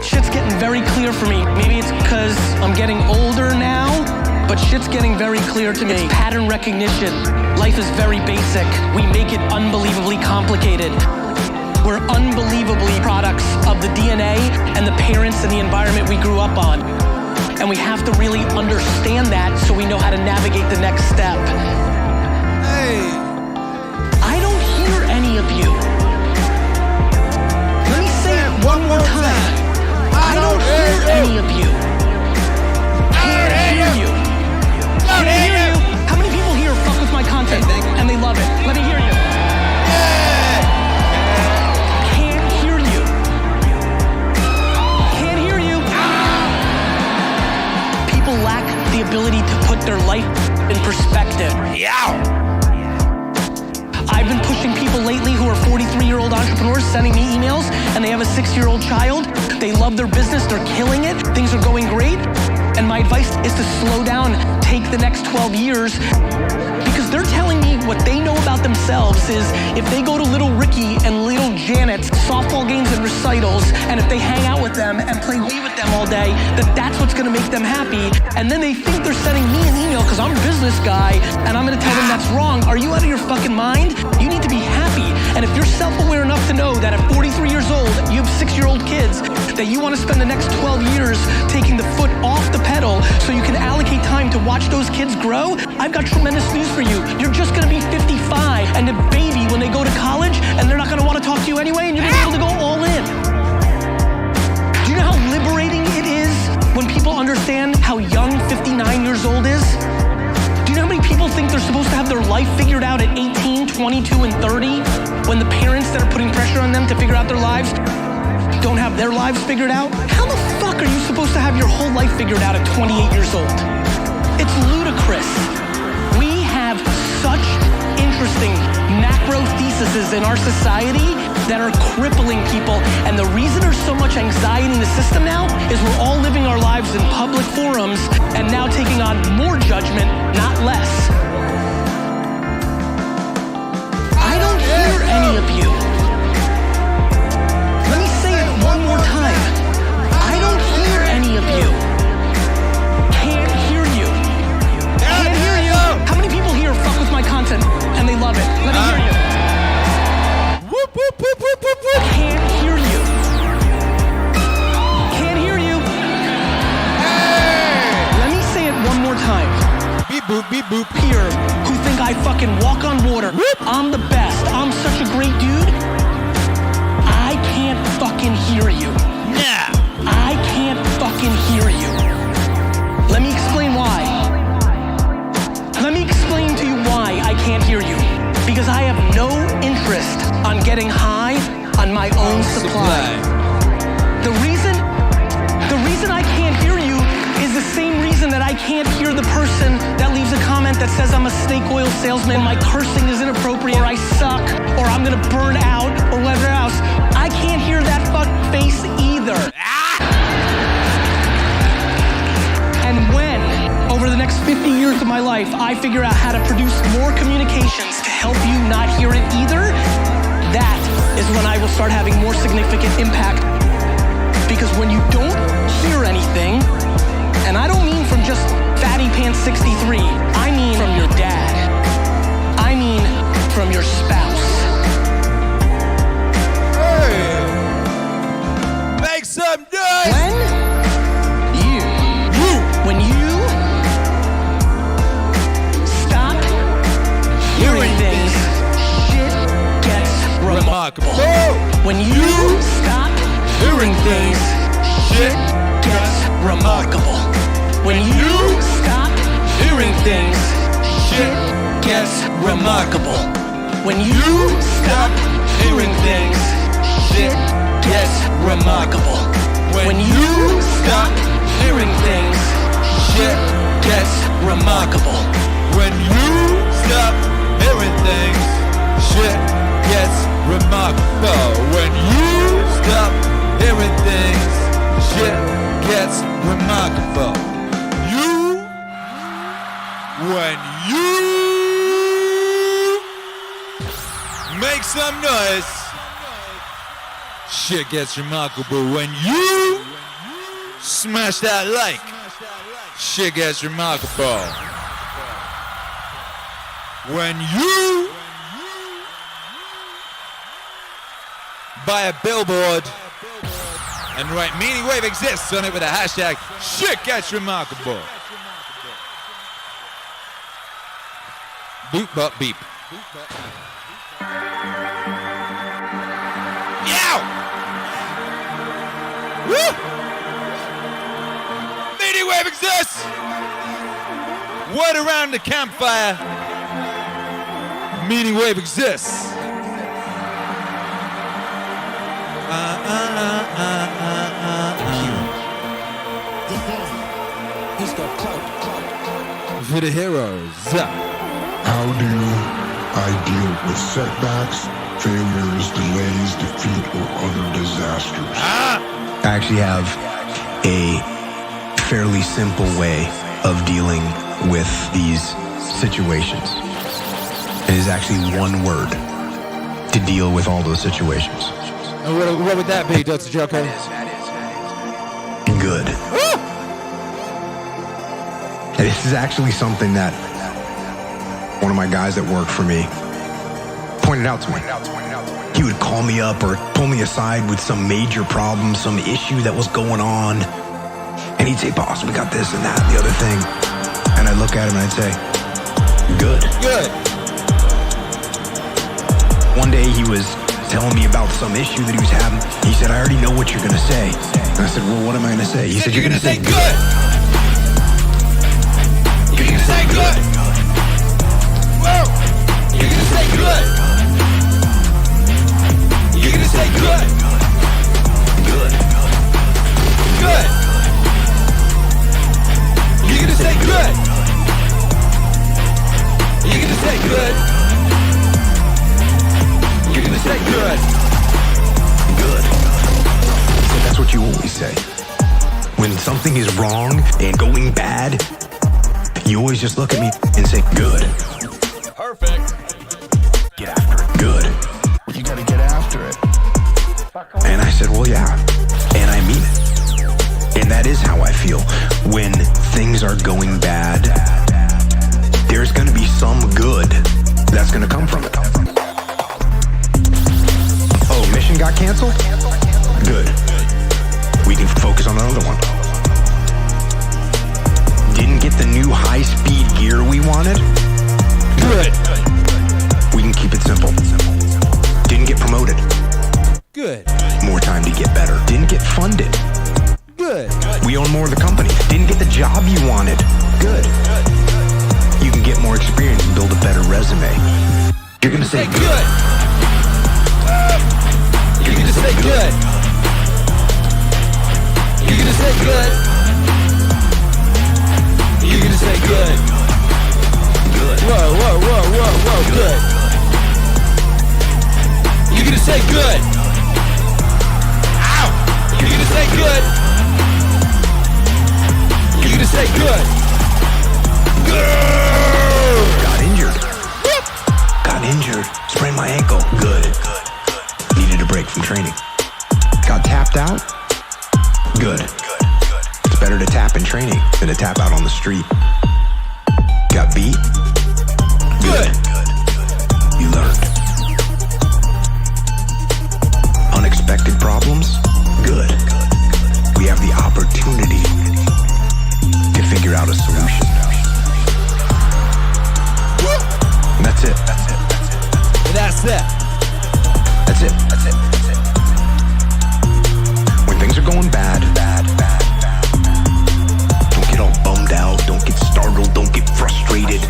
Shit's getting very clear for me. Maybe it's because I'm getting older now, but shit's getting very clear to me. It's pattern recognition. Life is very basic. We make it unbelievably complicated. We're unbelievably products of the DNA and the parents and the environment we grew up on. And we have to really understand that so we know how to navigate the next step. Hey. I don't hear any of you. Let me say it one more time. I don't hear any of you. Can't hear you. Can't hear you. How many people here fuck with my content and they love it? Let me hear you. Can't hear you. Can't hear you. People lack the ability to put their life in perspective. Yeah. I've been pushing people lately who are 43-year-old entrepreneurs sending me emails and they have a 6-year-old child. They love their business, they're killing it, things are going great. And my advice is to slow down, take the next 12 years, because they're telling me what they know about themselves is if they go to Little Ricky and Little Janet's softball games and recitals, and if they hang out with them and play Wii with them all day, that's what's gonna make them happy. And then they think they're sending me an email because I'm a business guy, and I'm gonna tell them that's wrong. Are you out of your fucking mind? You need to be happy. And if you're self-aware enough to know that at 43 years old, you have 6-year-old 16-year-old kids that you want to spend the next 12 years taking the foot off the pedal so you can allocate time to watch those kids grow, I've got tremendous news for you. You're just going to be 55 and a baby when they go to college, and they're not going to want to talk to you anyway, and you're going to be able to go all in. Do you know how liberating it is when people understand how young 59 years old is? Do you know how many people think they're supposed to have their life figured out at 18, 22, and 30 when the parents that are putting pressure on them to figure out their lives don't have their lives figured out? How the fuck are you supposed to have your whole life figured out at 28 years old? It's ludicrous. We have such interesting macro theses in our society that are crippling people, and the reason there's so much anxiety in the system now is we're all living our lives in public forums and now taking on more judgment, not less. I don't hear any of you. Let me say it one more time. I don't hear any of you. Can't hear you. Can't hear you. How many people here fuck with my content and they love it? Let me hear you. Whoop, whoop, whoop, whoop, whoop, whoop. Can't hear you. Can't hear you. Hey. Let me say it one more time. Beep boop, beep boop. Here, who think I fucking walk on water. Whoop. I'm the best. I'm such a great dude. I can't fucking hear you. Nah. I can't fucking hear you. Let me explain why. Let me explain to you why I can't hear you. Because I have no interest on getting high on my own supply. The reason I can't hear you is the same reason that I can't hear the person that leaves a comment that says I'm a snake oil salesman, my cursing is inappropriate, or I suck, or I'm gonna burn out, or whatever else. I can't hear that fuck face either. And when, over the next 50 years of my life, I figure out how to produce more communications to help you not hear it either, that is when I will start having more significant impact. Because when you don't hear anything, and I don't mean from just Fatty Pants 63, I mean from your dad. I mean from your spouse. Hey! Make some noise! When you stop hearing things, shit gets remarkable. When you stop hearing things, shit gets remarkable. When you stop hearing things, shit gets remarkable. When you stop hearing things, shit gets remarkable. When you stop hearing things, shit gets remarkable. When you stop hearing things, shit gets remarkable. When you stop hearing things, shit gets remarkable. When you make some noise, shit gets remarkable. When you smash that like, shit gets remarkable. When you buy a billboard and write Meaningwave exists on it with a hashtag, shit gets remarkable. Boop bop beep. Yow! Woo! Meaningwave exists! Word around the campfire. Meaningwave exists. He's got clout. For the heroes. How do I deal with setbacks, failures, delays, defeat, or other disasters? I actually have a fairly simple way of dealing with these situations. It is actually one word to deal with all those situations. And what would that be, Dr. Jocko? Good. And this is actually something that one of my guys that work for me pointed out to me. He would call me up or pull me aside with some major problem, some issue that was going on. And he'd say, boss, we got this and that, the other thing. And I'd look at him and I'd say, good. Good. One day he was telling me about some issue that he was having. He said, I already know what you're going to say. And I said, well, what am I going to say? He said, you're going to say good. You're going to say good. Whoa. You're going to say good. You're going to say good. Good. Good. You're going to say good. You're going to say good. You're going to say good. Good. So that's what you always say. When something is wrong and going bad, you always just look at me and say, good. Perfect. Get after it. Good. You gotta get after it. And I said, well, yeah. And I mean it. And that is how I feel. When things are going bad, there's gonna be some good that's gonna come from it. Oh, mission got canceled? Good. We can focus on another one. Didn't get the new high-speed gear we wanted? Good. We can keep it simple. Didn't get promoted? Good. More time to get better. Didn't get funded? Good. We own more of the company. Didn't get the job you wanted? Good. You can get more experience and build a better resume. You're gonna say good. You're gonna say good. You're gonna say good. You're gonna say good. Good. Whoa, whoa, whoa, whoa, whoa, good. You're gonna say good. Ow! You're gonna say good. You're gonna say good. Good. Got injured. Got injured. Sprained my ankle. Good. Needed a break from training. Got tapped out. Good. It's better to tap in training than to tap out on the street. Got beat. Good. You learned. Unexpected problems. Good. We have the opportunity to figure out a solution. And that's it. That's it. That's it. That's it. That's it. When things are going bad, don't get all bummed out, don't get startled, don't get frustrated.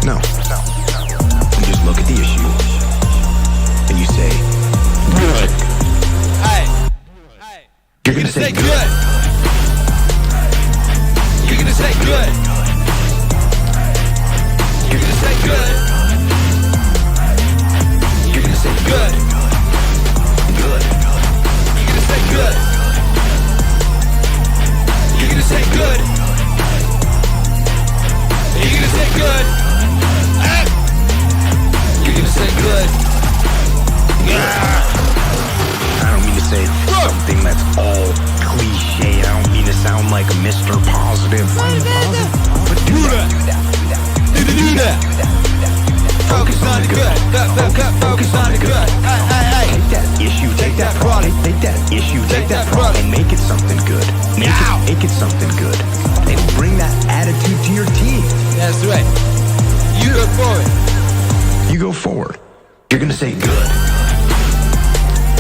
No. You just look at the issue and you say, good. Hey. You're gonna say good. You're gonna say good. You're gonna say good. You're gonna say good. Good. You're gonna say good. You're gonna say good. You're gonna say good. You're gonna say good. I don't mean to say something that's all cliche. I don't mean to sound like Mr. Positive. But do that. Do that. Focus on the good. Focus on the good. Take that issue, take that problem, take that issue, take that problem, and make it something good. Make it something good. And bring that attitude to your team. That's right. You go forward. You go forward. You're gonna say good.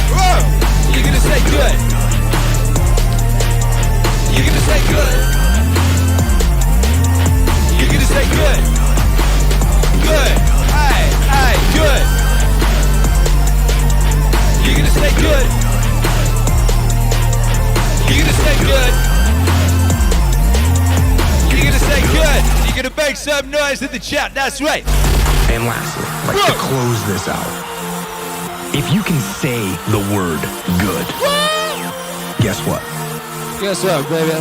Whoa! You're gonna say good. You're gonna say good. You're gonna say good. Good. Hey, good. You're gonna say good. You're gonna say good. You're gonna say good. You're gonna make some noise in the chat. That's right. And lastly, like to close this out. If you can say the word good, guess what? Guess what, baby?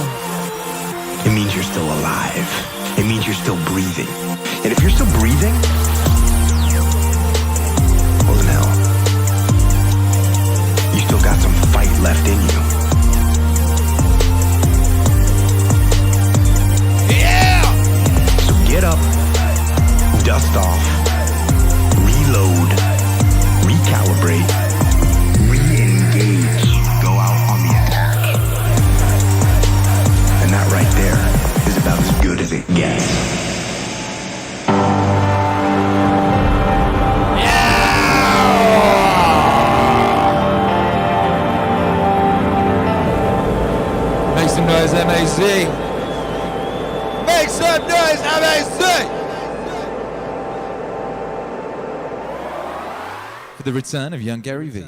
It means you're still alive. It means you're still breathing. And if you're still breathing, well then hell, you still got some fight left in you. Yeah! So get up, dust off, M-A-Z. Make some noise, M-A-Z! For the return of young Gary V.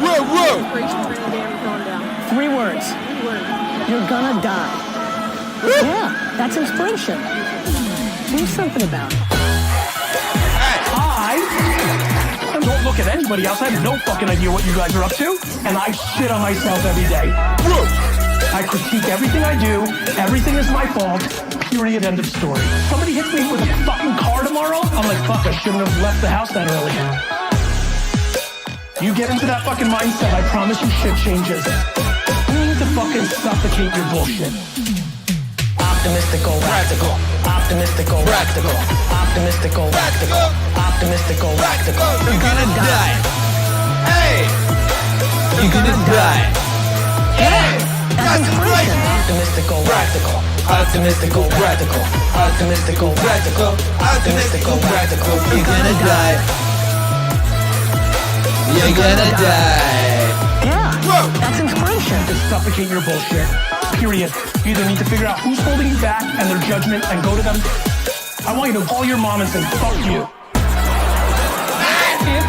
Whoa, whoa! 3 words. You're gonna die. Yeah, that's inspiration. Do something about it. I don't look at anybody else. I have no fucking idea what you guys are up to, and I shit on myself every day. I critique everything I do. Everything is my fault. Period. End of story. Somebody hits me with a fucking car tomorrow, I'm like, fuck, I shouldn't have left the house that early. You get into that fucking mindset, I promise you shit changes. You need to fucking suffocate your bullshit. Optimistical, practical. Optimistical, practical. Optimistical, practical. Optimistical, practical. You're gonna die. Hey! You're gonna die. Hey! That's right! Optimistical, practical. Optimistical, practical. Optimistical, practical. Optimistical, practical. You're gonna die. You're gonna die. Yeah, that's inspiration. To suffocate your bullshit. Period. You either need to figure out who's holding you back and their judgment and go to them. I want you to call your mom and say, fuck you. If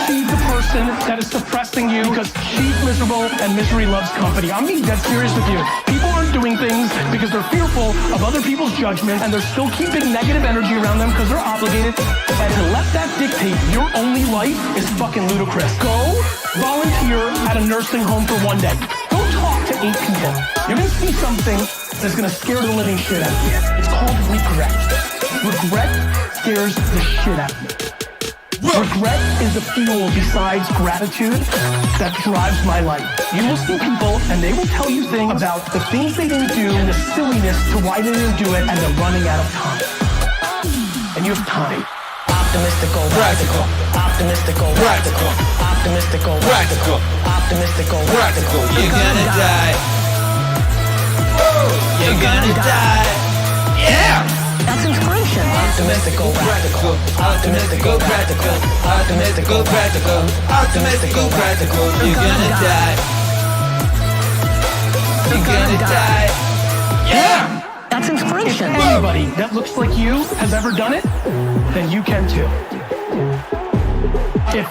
she's the person that is suppressing you because she's miserable and misery loves company. I'm being dead serious with you. People aren't doing things because they're fearful of other people's judgment and they're still keeping negative energy around them because they're obligated. And to let that dictate your only life is fucking ludicrous. Go volunteer at a nursing home for 1 day. Go talk to 8 people. You're gonna see something that's gonna scare the living shit out of you. It's called regret. Regret scares the shit out of you. Regret is the fuel besides gratitude that drives my life. You will see people and they will tell you things about the things they didn't do and the silliness to why they didn't do it, and they're running out of time. And you have time. Optimistical, practical. Optimistical, practical. Optimistical, practical. Optimistical, practical. You're gonna die. You're gonna die. Yeah! That's inspiration. Optimistical, practical. Optimistical, practical. Optimistical, practical. Optimistical, practical. You're gonna die. You're gonna die. Yeah! That's inspiration. If anybody that looks like you has ever done it, then you can too. If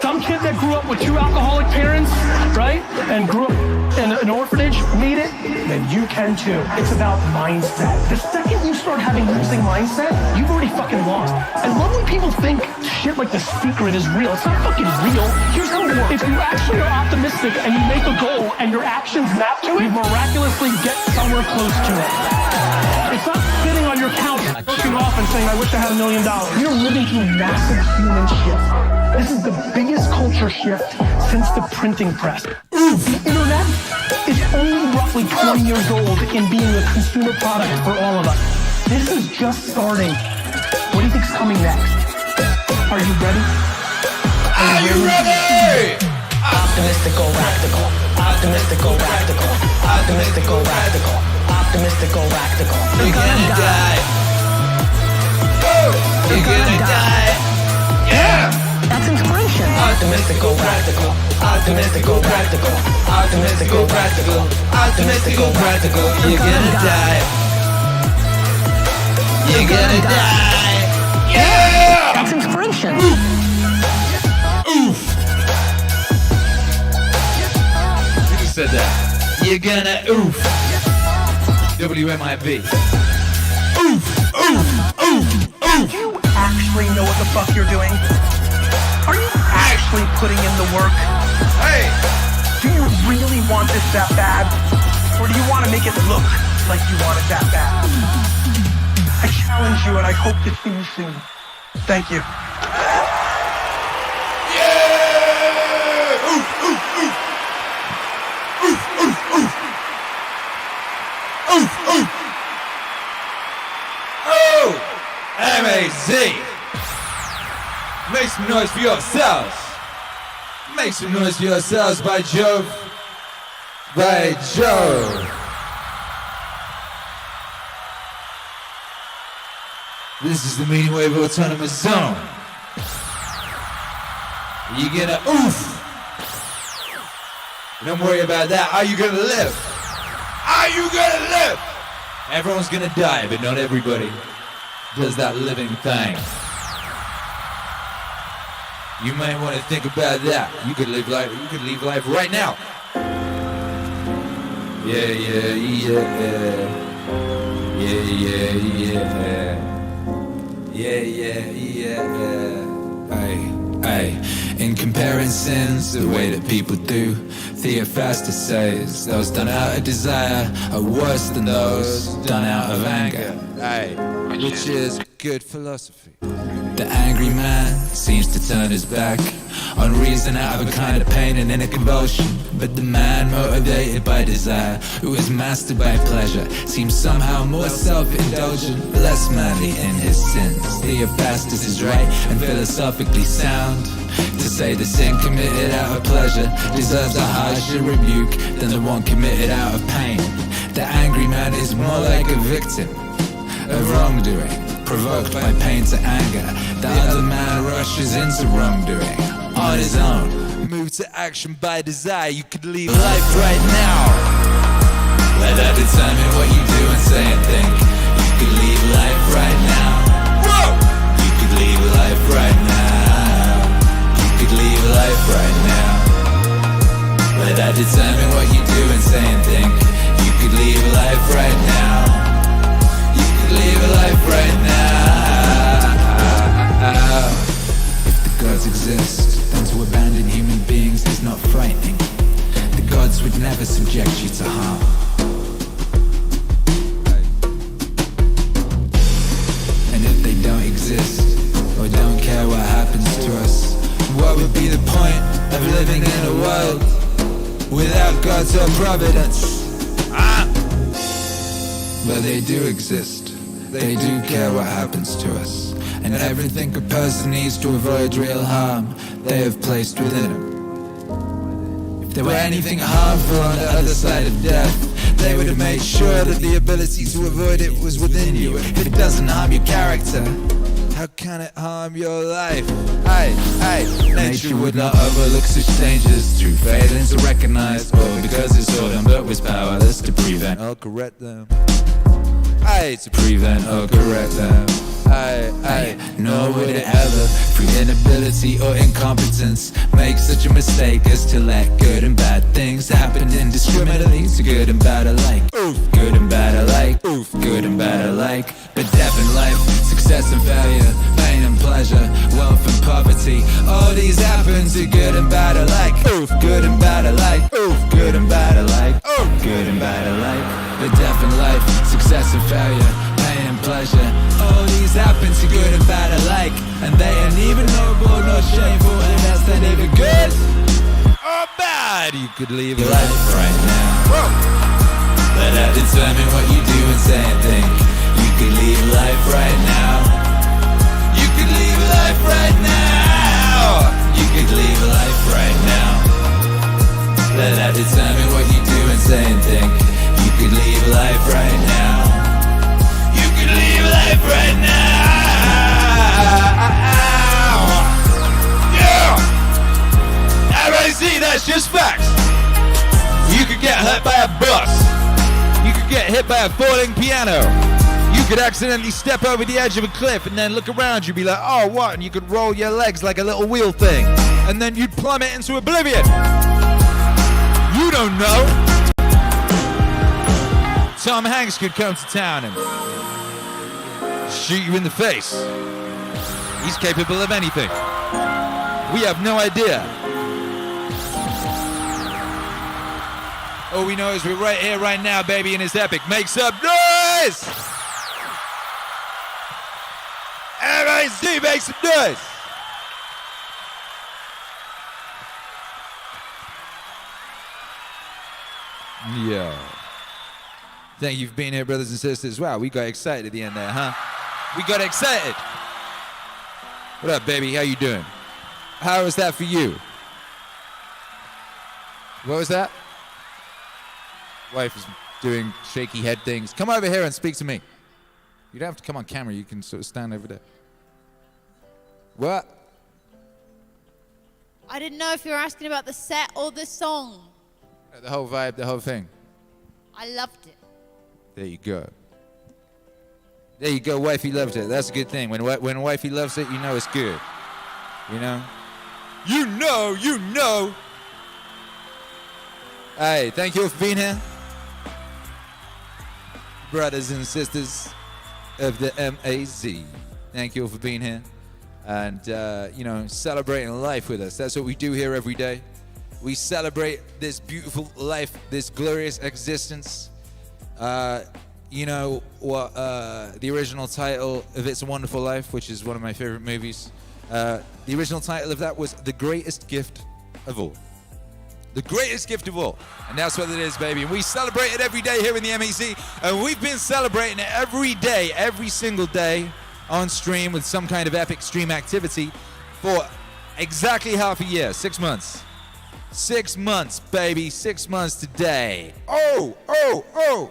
some kid that grew up with 2 alcoholic parents, right, and grew up in an orphanage made it, then you can too. It's about mindset. The second you start having losing mindset, you've already fucking lost. I love when people think shit like The Secret is real. It's not fucking real. Here's how it works. If you actually are optimistic and you make a goal and your actions map to it, you miraculously get somewhere close to it. It's not sitting on your couch, looking off and saying, I wish I had $1 million. You're living through massive human shift. This is the biggest culture shift since the printing press. The internet is only roughly 20 years old in being a consumer product for all of us. This is just starting. What do you think's coming next? Are you ready? Are you ready? Optimistical, practical. Optimistical, practical. Optimistical, practical. Optimistical, practical. You're gonna die. You're gonna die. Yeah! That's inspiration. Optimistical, practical. Optimistical, practical. Optimistical, practical. Optimistical, practical. You're gonna die. You're gonna die. Yeah! That's inspiration. Oof. Who just said that? You're gonna oof. WMIB. Oof, oof, oof, oof. Do you actually know what the fuck you're doing? Are you actually putting in the work? Hey! Do you really want this that bad? Or do you want to make it look like you want it that bad? I challenge you and I hope to see you soon. Thank you. Yeah! Oof, oof, oof. Oof, oof, oof. Oof, oof. Oh! M-A-Z! Make some noise for yourselves! Make some noise for yourselves by Jove! By Jove! This is the Meaningwave Autonomous Zone. You're gonna oof! Don't worry about that. Are you gonna live? Are you gonna live? Everyone's gonna die, but not everybody does that living thing. You might want to think about that. You could leave life right now. Yeah. Ay, in comparisons, the way that people do, Theophrastus says those done out of desire are worse than those done out of anger. Aye, which is good philosophy. The angry man seems to turn his back on reason out of a kind of pain and in a convulsion. But the man motivated by desire, who is mastered by pleasure, seems somehow more self-indulgent, less manly in his sins. Theophrastus is right and philosophically sound to say the sin committed out of pleasure deserves a harsher rebuke than the one committed out of pain. The angry man is more like a victim of wrongdoing, provoked by pain to anger. The other man rushes into wrongdoing on his own. Move to action by desire. You could leave life right now. Let that determine what you do and say and think. You could leave life right now. Whoa! You could leave life right now. You could leave life right now. Let that determine what you do and say and think. You could leave life right now. You could leave life right now. If the gods exist, then to abandon human beings is not frightening. The gods would never subject you to harm. And if they don't exist, or don't care what happens to us, what would be the point of living in a world without gods or providence? But they do exist. They do care what happens to us. And everything a person needs to avoid real harm, they have placed within him. If there were anything harmful on the other side of death, they would have made sure that the ability to avoid it was within you. If it doesn't harm your character, how can it harm your life? Nature would not overlook such dangers through failing to recognize, or because it saw them but was powerless to prevent or correct them. To prevent or correct them. Nor would it ever, through inability or incompetence, make such a mistake as to let good and bad things happen indiscriminately to good and bad alike. Oof, good and bad alike. Oof, good and bad alike. But death and life, success and failure, pain and pleasure, wealth and poverty, all these happen to good and bad alike. Oof, good and bad alike. Oof, good and bad alike. Oof, good and bad alike. But death and life, success and failure, pain and pleasure, all these happen to good and bad alike. And they ain't even noble nor shameful, and that's not even good or bad. You could leave your life right now. Whoa. Let that determine what you do and say and think. You could leave life right now. You could leave life right now. You could leave life right now. Let that determine what you do and say and think. You could leave life right now. You could leave life right now. Yeah! Everybody see, that's just facts. You could get hurt by a bus. You could get hit by a falling piano. You could accidentally step over the edge of a cliff and then look around you, be like, oh, what? And you could roll your legs like a little wheel thing. And then you'd plummet into oblivion. You don't know. Tom Hanks could come to town and shoot you in the face. He's capable of anything. We have no idea. All we know is we're right here, right now, baby, and it's epic. Make some noise! Everybody see, make some noise! Yo. Thank you for being here, brothers and sisters. Wow, we got excited at the end there, huh? We got excited. What up, baby? How you doing? How was that for you? What was that? Wife is doing shaky head things. Come over here and speak to me. You don't have to come on camera. You can sort of stand over there. What? I didn't know if you were asking about the set or the song. The whole vibe, the whole thing. I loved it. There you go. There you go, wifey loved it. That's a good thing. When wifey loves it, you know it's good. You know? You know! Hey, thank you for being here. Brothers and sisters of the MAZ. Thank you for being here. And, celebrating life with us. That's what we do here every day. We celebrate this beautiful life, this glorious existence. You know what the original title of It's a Wonderful Life, which is one of my favorite movies, the original title of that was The Greatest Gift of All. The greatest gift of all. And that's what it is, baby. And we celebrate it every day here in the MAZ. And we've been celebrating it every day, every single day on stream with some kind of epic stream activity for exactly half a year, 6 months. 6 months, baby. 6 months today. Oh!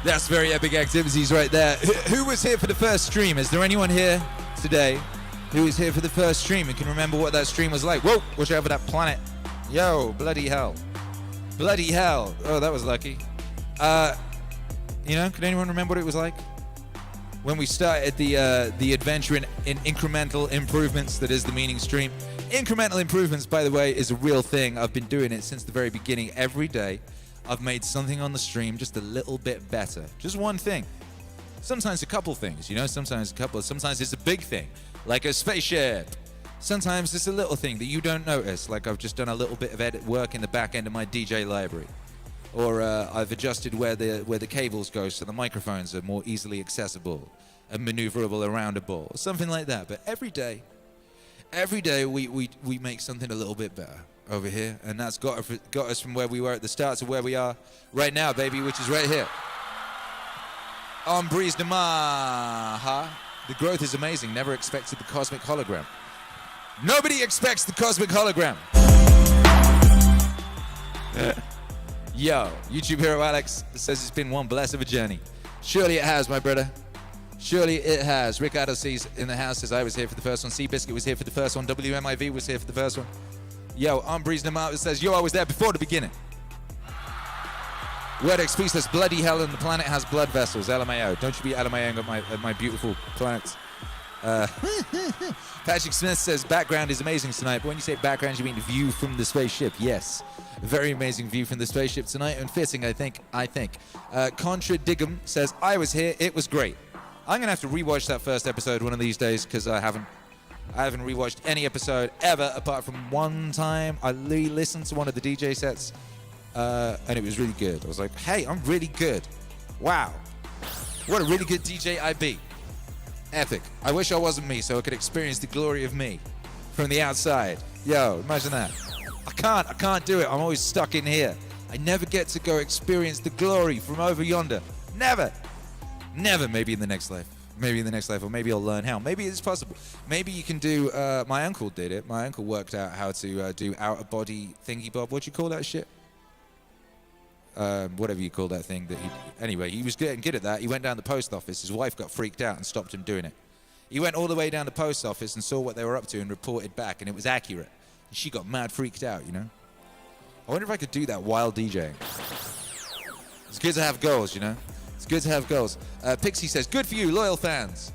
That's very epic activities right there. Who was here for the first stream? Is there anyone here today who was here for the first stream and can remember what that stream was like? Whoa, watch out for that planet. Yo, bloody hell. Bloody hell. Oh, that was lucky. Can anyone remember what it was like? When we started the adventure in incremental improvements that is the Meaning stream. Incremental improvements, by the way, is a real thing. I've been doing it since the very beginning. Every day, I've made something on the stream just a little bit better. Just one thing. Sometimes a couple things, sometimes it's a big thing, like a spaceship. Sometimes it's a little thing that you don't notice, like I've just done a little bit of edit work in the back end of my DJ library. Or I've adjusted where the cables go so the microphones are more easily accessible and maneuverable around a ball, something like that. But every day we make something a little bit better over here, and that's got us from where we were at the start to where we are right now, baby, which is right here. On Breeze de Maha. The growth is amazing. Never expected the cosmic hologram. Nobody expects the cosmic hologram. Yo, YouTube hero Alex says it's been one bless of a journey. Surely it has, my brother. Surely it has. Ricardo C's in the house says I was here for the first one. Seabiscuit was here for the first one. WMIV was here for the first one. Yo, on Breeze de Maha says, yo, I was there before the beginning. Word XP says, bloody hell, and the planet has blood vessels. LMAO. Don't you be LMAOing at my beautiful planets. Patrick Smith says, background is amazing tonight. But when you say background, you mean view from the spaceship. Yes. A very amazing view from the spaceship tonight. And fitting, I think. Contra Diggum says, I was here. It was great. I'm going to have to rewatch that first episode one of these days because I haven't rewatched any episode ever apart from one time. I listened to one of the DJ sets. And it was really good. I was like, hey, I'm really good. Wow. What a really good DJ I be. Epic. I wish I wasn't me so I could experience the glory of me from the outside. Yo, imagine that. I can't do it. I'm always stuck in here. I never get to go experience the glory from over yonder. Never. Maybe in the next life. Or maybe I'll learn how. Maybe it's possible. Maybe you can do, my uncle did it. My uncle worked out how to do out-of-body thingy-bob. What do you call that shit? Whatever you call that thing. Anyway, he was getting good at that. He went down to the post office. His wife got freaked out and stopped him doing it. He went all the way down to the post office and saw what they were up to and reported back, and it was accurate. And she got mad freaked out, I wonder if I could do that while DJing. It's good to have goals, It's good to have goals. Pixie says, good for you, loyal fans.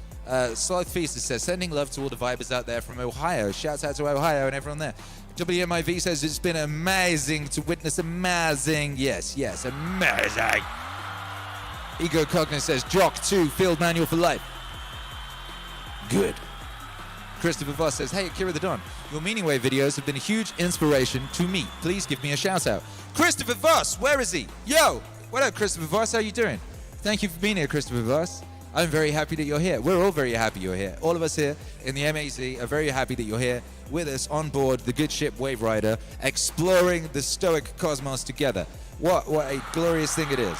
Sloth Feaster says, sending love to all the vibers out there from Ohio. Shouts out to Ohio and everyone there. WMIV says, it's been amazing to witness amazing. Yes, amazing. Ego Cogniz says, Jock 2, field manual for life. Good. Christopher Voss says, hey, Akira The Don, your Meaningwave videos have been a huge inspiration to me. Please give me a shout out. Christopher Voss, where is he? Yo, what up, Christopher Voss? How you doing? Thank you for being here, Christopher Voss. I'm very happy that you're here. We're all very happy you're here. All of us here in the MAZ are very happy that you're here with us on board the good ship Wave Rider, exploring the stoic cosmos together. What a glorious thing it is.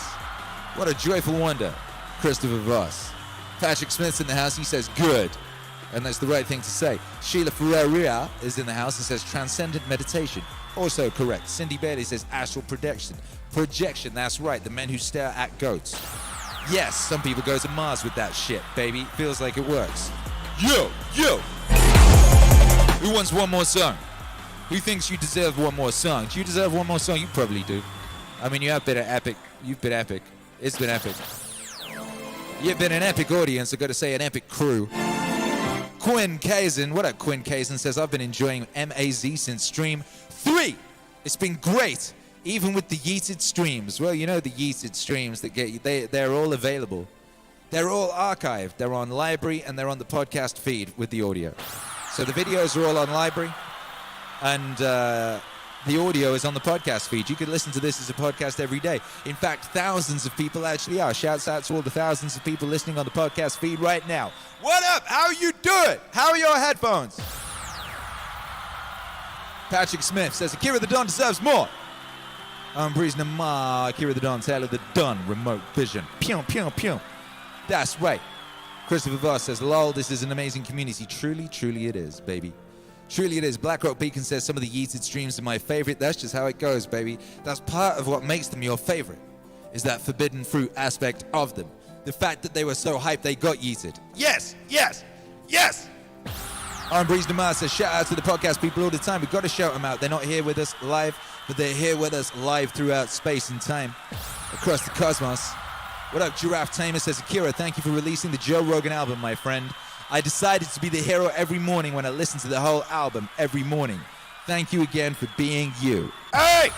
What a joyful wonder, Christopher Voss. Patrick Smith's in the house. He says, good. And that's the right thing to say. Sheila Ferreira is in the house and says, transcendent meditation. Also correct. Cindy Bailey says, astral projection. Projection, that's right. The men who stare at goats. Yes, some people go to Mars with that shit, baby. Feels like it works. Yo! Who wants one more song? Who thinks you deserve one more song? Do you deserve one more song? You probably do. I mean, you have been epic. You've been epic. It's been epic. You've been an epic audience. I've got to say, an epic crew. Quinn Kazan, what up, Quinn Kazan, says, I've been enjoying MAZ since stream 3. It's been great, even with the yeeted streams. Well, you know the yeeted streams that get you, they're all available. They're all archived. They're on Library and they're on the podcast feed with the audio. So the videos are all on Library and the audio is on the podcast feed. You can listen to this as a podcast every day. In fact, thousands of people actually are. Shouts out to all the thousands of people listening on the podcast feed right now. What up? How you doing? How are your headphones? Patrick Smith says, Akira The Don deserves more. I'm breezing a ma. Akira The Don, Taylor The Don, remote vision. Pew, pew, pew. That's right. Christopher Voss says, lol, this is an amazing community. Truly, truly it is, baby. Truly it is. Black Rock Beacon says some of the yeeted streams are my favorite. That's just how it goes, baby. That's part of what makes them your favorite, is that forbidden fruit aspect of them. The fact that they were so hyped they got yeeted. Yes, yes, yes! I'm Breeze Demar says, shout out to the podcast people all the time. We've got to shout them out. They're not here with us live, but they're here with us live throughout space and time, across the cosmos. What up, Giraffe Tamer says, Akira, thank you for releasing the Joe Rogan album, my friend. I decided to be the hero every morning when I listen to the whole album every morning. Thank you again for being you. Hey!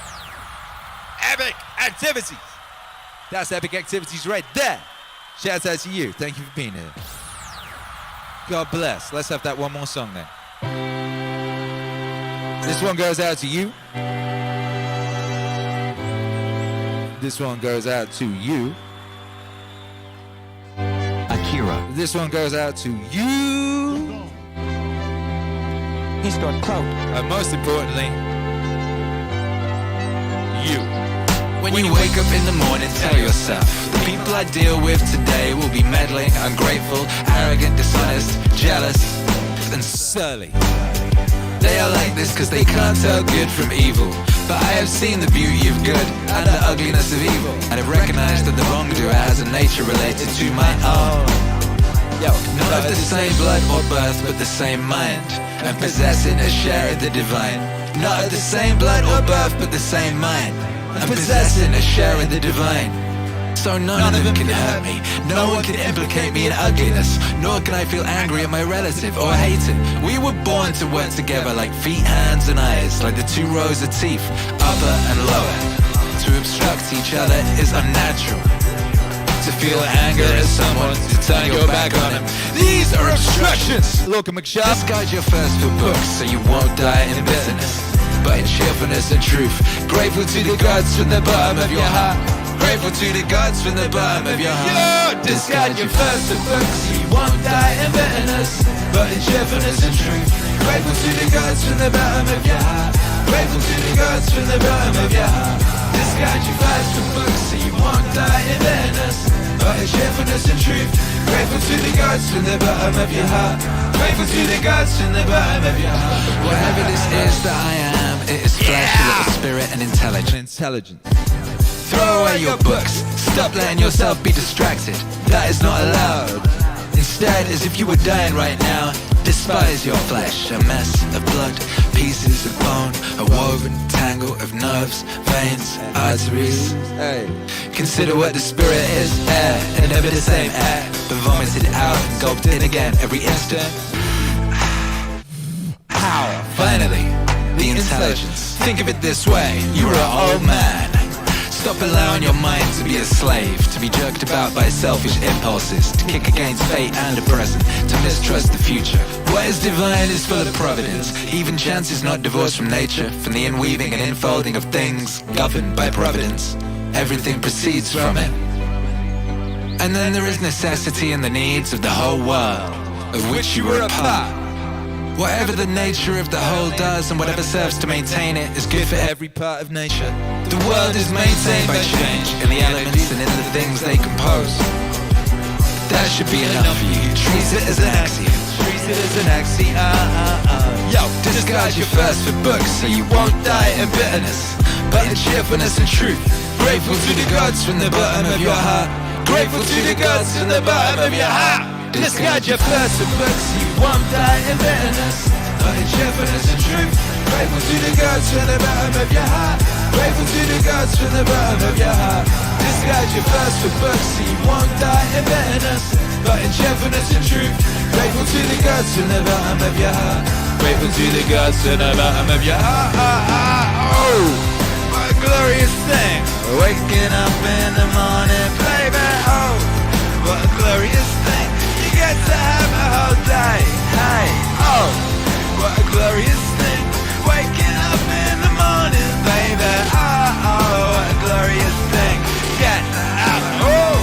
Epic activities! That's epic activities right there. Shouts out to you. Thank you for being here. God bless. Let's have that one more song then. This one goes out to you. This one goes out to you. Akira. This one goes out to you. He's got clout. And most importantly, you. When you wake up in the morning, tell yourself, the people I deal with today will be meddling, ungrateful, arrogant, dishonest, jealous, and surly. They are like this because they can't tell good from evil. But I have seen the beauty of good and the ugliness of evil, and have recognized that the wrongdoer has a nature related to my own. Not of the same blood or birth, but the same mind, and possessing a share of the divine. Not of the same blood or birth, but the same mind, and possessing a share of the divine. So none of them can hurt me. No one can implicate me in ugliness, nor can I feel angry at my relative or hate him. We were born to work together like feet, hands, and eyes, like the two rows of teeth, upper and lower. To obstruct each other is unnatural. To feel anger at someone, to turn your back on him, these are obstructions. Look, McShaw. Disguise your thirst for books so you won't die in bitterness, but in cheerfulness and truth. Grateful to the gods from the bottom of your heart. Grateful to the gods from the bottom of your heart. Discard your thirst for books so you won't die in bitterness, but in cheerfulness and truth. Grateful to the gods from the bottom of your heart. Grateful to the gods from the bottom of your heart. Discard your thirst for books so you won't die in bitterness, but in cheerfulness and truth. Grateful to the gods from the bottom of your heart. Grateful to the gods from the bottom of your heart. Whatever this is that I am, it is flesh, a little spirit, and intelligence. Throw away your books. Stop letting yourself be distracted. That is not allowed. Instead, as if you were dying right now, despise your flesh. A mess of blood, pieces of bone, a woven tangle of nerves, veins, arteries. Hey. Consider what the spirit is. Air, and never the same air, but vomited out and gulped in again every instant. How? Finally, the intelligence. Think of it this way. You are an old man. Stop allowing your mind to be a slave, to be jerked about by selfish impulses, to kick against fate and the present, to mistrust the future. What is divine is full of providence. Even chance is not divorced from nature, from the inweaving and infolding of things governed by providence. Everything proceeds from it. And then there is necessity in the needs of the whole world, of which you are a part. Whatever the nature of the whole does and whatever serves to maintain it is good for every part of nature. The world is maintained by change in the elements and in the things they compose. That should be enough for you. Treat it as an axiom. Treat it as an axiom. Yo, disguise your thirst for books so you won't die in bitterness, but in cheerfulness and truth. Grateful to the gods from the bottom of your heart. Grateful to the gods from the bottom of your heart. Discard your thirst for books so you won't die in bitterness, but indifference and truth. Grateful to the gods from the bottom of your heart. Grateful to the gods from the bottom of your heart. This guy's your first for books, so you won't die in bitterness, but in gentleness and truth. Grateful to the gods from the bottom of your heart. Grateful to the gods from the bottom of your heart. Oh, what a glorious thing, waking up in the morning, baby. Oh, what a glorious thing, you get to have a whole day. Hey, oh, what a glorious thing, waking up in the morning, baby. Oh, what a glorious thing, get to have it. Oh,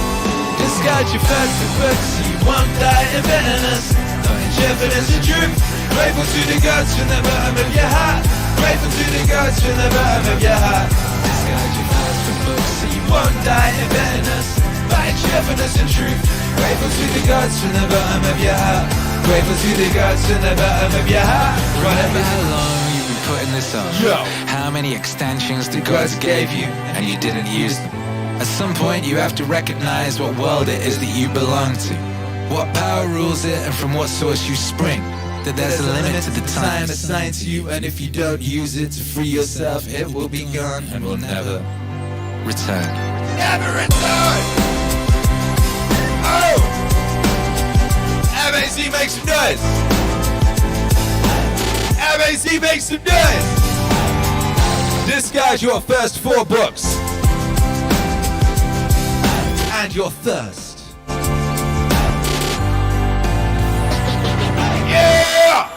discard your first books, so you won't die in bitterness, not in gentleness and truth. Grateful to the gods from the bottom of your heart. Grateful to the gods from the bottom of your heart. Discard your first books, so you won't die in bitterness, but in gentleness and truth. Grateful to the gods from the bottom of your heart. Grateful to the gods from the bottom of your heart. Remember how long you've been putting this on? Yo. How many extensions the gods gave you and you didn't use them? At some point you have to recognize what world it is that you belong to, what power rules it and from what source you spring. That there's a limit to the time assigned to you, and if you don't use it to free yourself, it will be gone and will never return. Never return! Oh! MAC makes some noise! MAC makes some noise! Discard your first 4 books and your thirst. Yeah!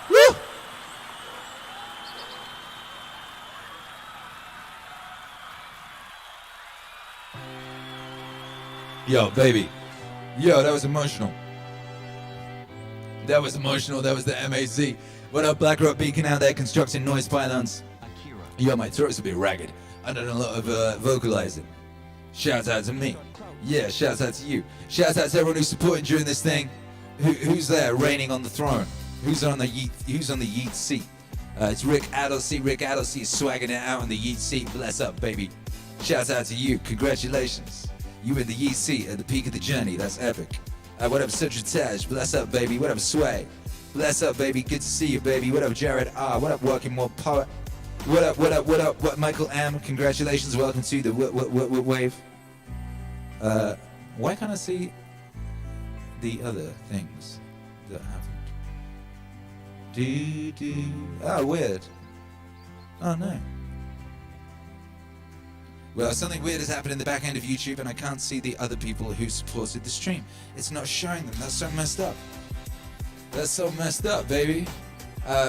Woo! Yo, baby. Yo, that was emotional. That was emotional. That was the MAC. What up, Black Rock Beacon out there constructing noise pylons? Yo, my throat's a bit ragged. I done a lot of vocalizing. Shout out to me. Yeah, shout out to you. Shout out to everyone who's supporting during this thing. Who's there reigning on the throne? Who's on the yeet seat? It's Rick Adelcy. Rick Adelcy is swagging it out on the yeet seat. Bless up, baby. Shout out to you. Congratulations. You in the yeet seat at the peak of the journey. That's epic. What up, Sutrataj? Bless up, baby. What up, Sway? Bless up, baby. Good to see you, baby. What up, Jared R? What up, Working More Poet? What up, what up, what up? What, Michael M? Congratulations. Welcome to the wave. Why can't I see the other things that happened? Oh, weird. Oh, no. Well, something weird has happened in the back end of YouTube, and I can't see the other people who supported the stream. It's not showing them. That's so messed up. That's so messed up, baby.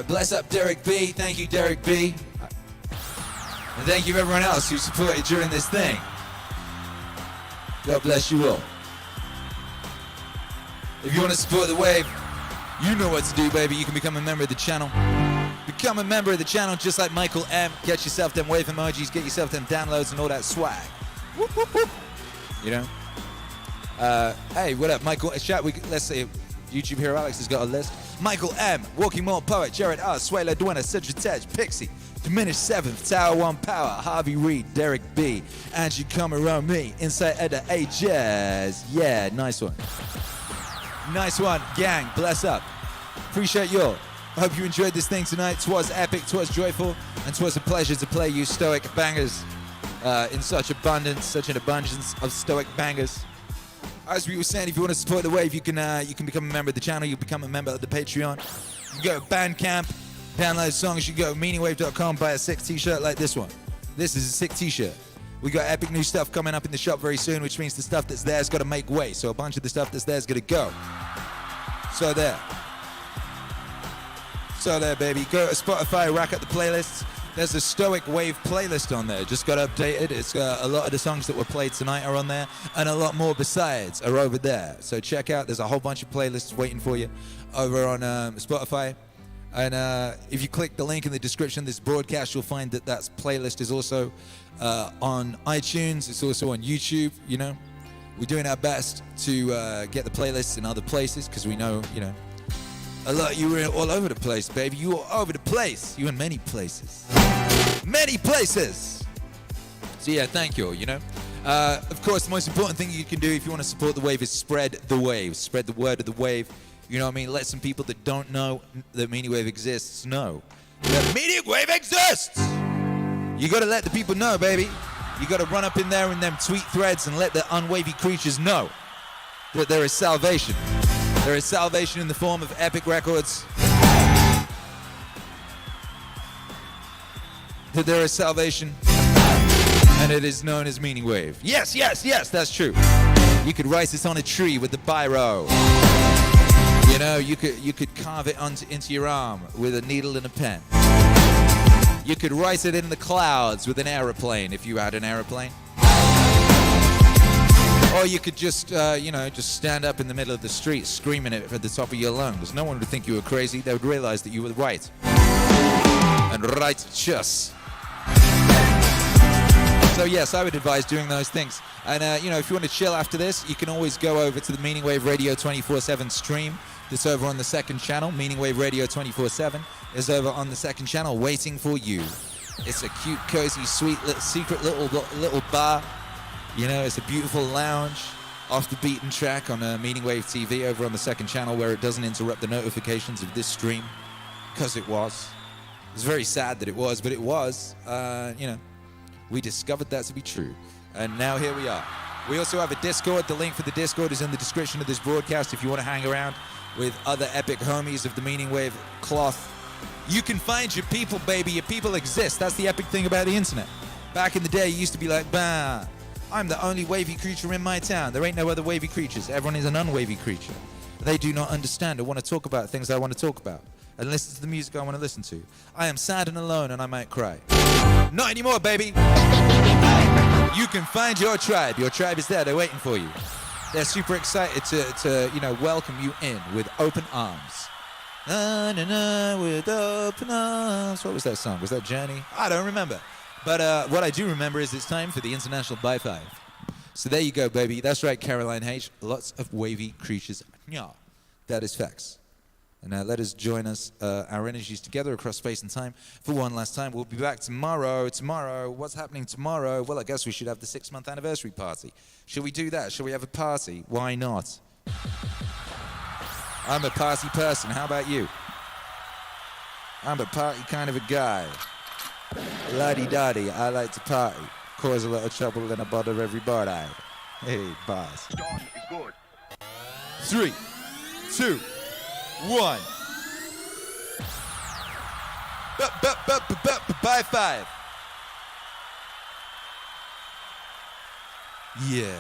Bless up, Derek B. Thank you, Derek B. And thank you, everyone else who supported during this thing. God bless you all. If you want to support the wave, you know what to do, baby. You can become a member of the channel. Become a member of the channel just like Michael M. Get yourself them wave emojis, get yourself them downloads and all that swag. Whoop, whoop, whoop. You know? Hey, what up, Michael? Let's say YouTube Hero Alex has got a list. Michael M. Walking More Poet, Jared R. Swayla Duena, Cedric Pixie, Diminished Seventh, Tower One Power, Harvey Reed, Derek B. Angie Come Around Me, Inside Edda Ages. Yeah, nice one. Nice one, gang. Bless up. Appreciate you all. I hope you enjoyed this thing tonight. 'Twas epic, 'twas joyful, and 'twas a pleasure to play you stoic bangers in such an abundance of stoic bangers. As we were saying, if you want to support the wave, you can become a member of the channel. You become a member of the Patreon. You can go to Bandcamp, download songs. You can go to Meaningwave.com, buy a sick t-shirt like this one. This is a sick t-shirt. We got epic new stuff coming up in the shop very soon, which means the stuff that's there has got to make way. So a bunch of the stuff that's there is going to go. So there. So there, baby. Go to Spotify, rack up the playlists. There's a Stoic Wave playlist on there. Just got updated. It's a lot of the songs that were played tonight are on there, and a lot more besides are over there. So check out. There's a whole bunch of playlists waiting for you over on Spotify. And if you click the link in the description of this broadcast, you'll find that playlist is also on iTunes. It's also on YouTube. You know, we're doing our best to get the playlists in other places because we know, you know, a lot. You were all over the place, baby. You were all over the place. You in many places. Many places. So yeah, thank you all, you know. Of course, the most important thing you can do if you want to support the wave is spread the wave. Spread the word of the wave. You know what I mean? Let some people that don't know that Meaningwave exists know that Meaningwave exists! You gotta let the people know, baby. You gotta run up in there in them tweet threads and let the unwavy creatures know that there is salvation. There is salvation in the form of Epic Records. That there is salvation, and it is known as Meaningwave. Yes, yes, yes, that's true. You could write this on a tree with the biro. You know, you could carve it into your arm with a needle and a pen. You could write it in the clouds with an aeroplane if you had an aeroplane. Or you could just, just stand up in the middle of the street screaming it at the top of your lungs. No one would think you were crazy. They would realize that you were right. And righteous. So yes, I would advise doing those things. And, if you want to chill after this, you can always go over to the Meaningwave Radio 24/7 stream. That's over on the second channel. Meaningwave Radio 24/7 is over on the second channel waiting for you. It's a cute, cozy, sweet, secret little bar. You know, it's a beautiful lounge off the beaten track on Meaningwave TV over on the second channel where it doesn't interrupt the notifications of this stream. Because it was. It's very sad that it was, but it was. We discovered that to be true. And now here we are. We also have a Discord. The link for the Discord is in the description of this broadcast if you want to hang around with other epic homies of the Meaningwave cloth. You can find your people, baby. Your people exist. That's the epic thing about the internet. Back in the day, you used to be like, bah, I'm the only wavy creature in my town. There ain't no other wavy creatures. Everyone is an unwavy creature. They do not understand or want to talk about things I want to talk about and listen to the music I want to listen to. I am sad and alone and I might cry. Not anymore, baby. You can find your tribe. Your tribe is there. They're waiting for you. They're super excited to welcome you in with open arms. Na, na, na, with open arms. What was that song? Was that Journey? I don't remember. But what I do remember is it's time for the International By Five. So there you go, baby. That's right, Caroline H. Lots of wavy creatures. Yeah, that is facts. And let us join us, our energies together across space and time for one last time. We'll be back tomorrow. Tomorrow, what's happening tomorrow? Well, I guess we should have the 6-month anniversary party. Should we do that? Should we have a party? Why not? I'm a party person. How about you? I'm a party kind of a guy. La-di-da-di, I like to party. Cause a lot of trouble and I bother everybody. Hey, boss. 3, 2, 1. By five. Yeah.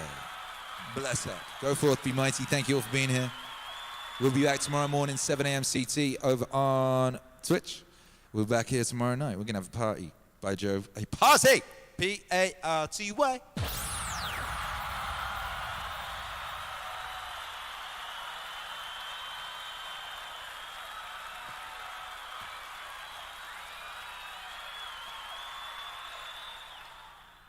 Bless up. Go forth, be mighty. Thank you all for being here. We'll be back tomorrow morning, 7 a.m. CT over on Twitch. We'll be back here tomorrow night. We're going to have a party. By Jove. A party! P-A-R-T-Y.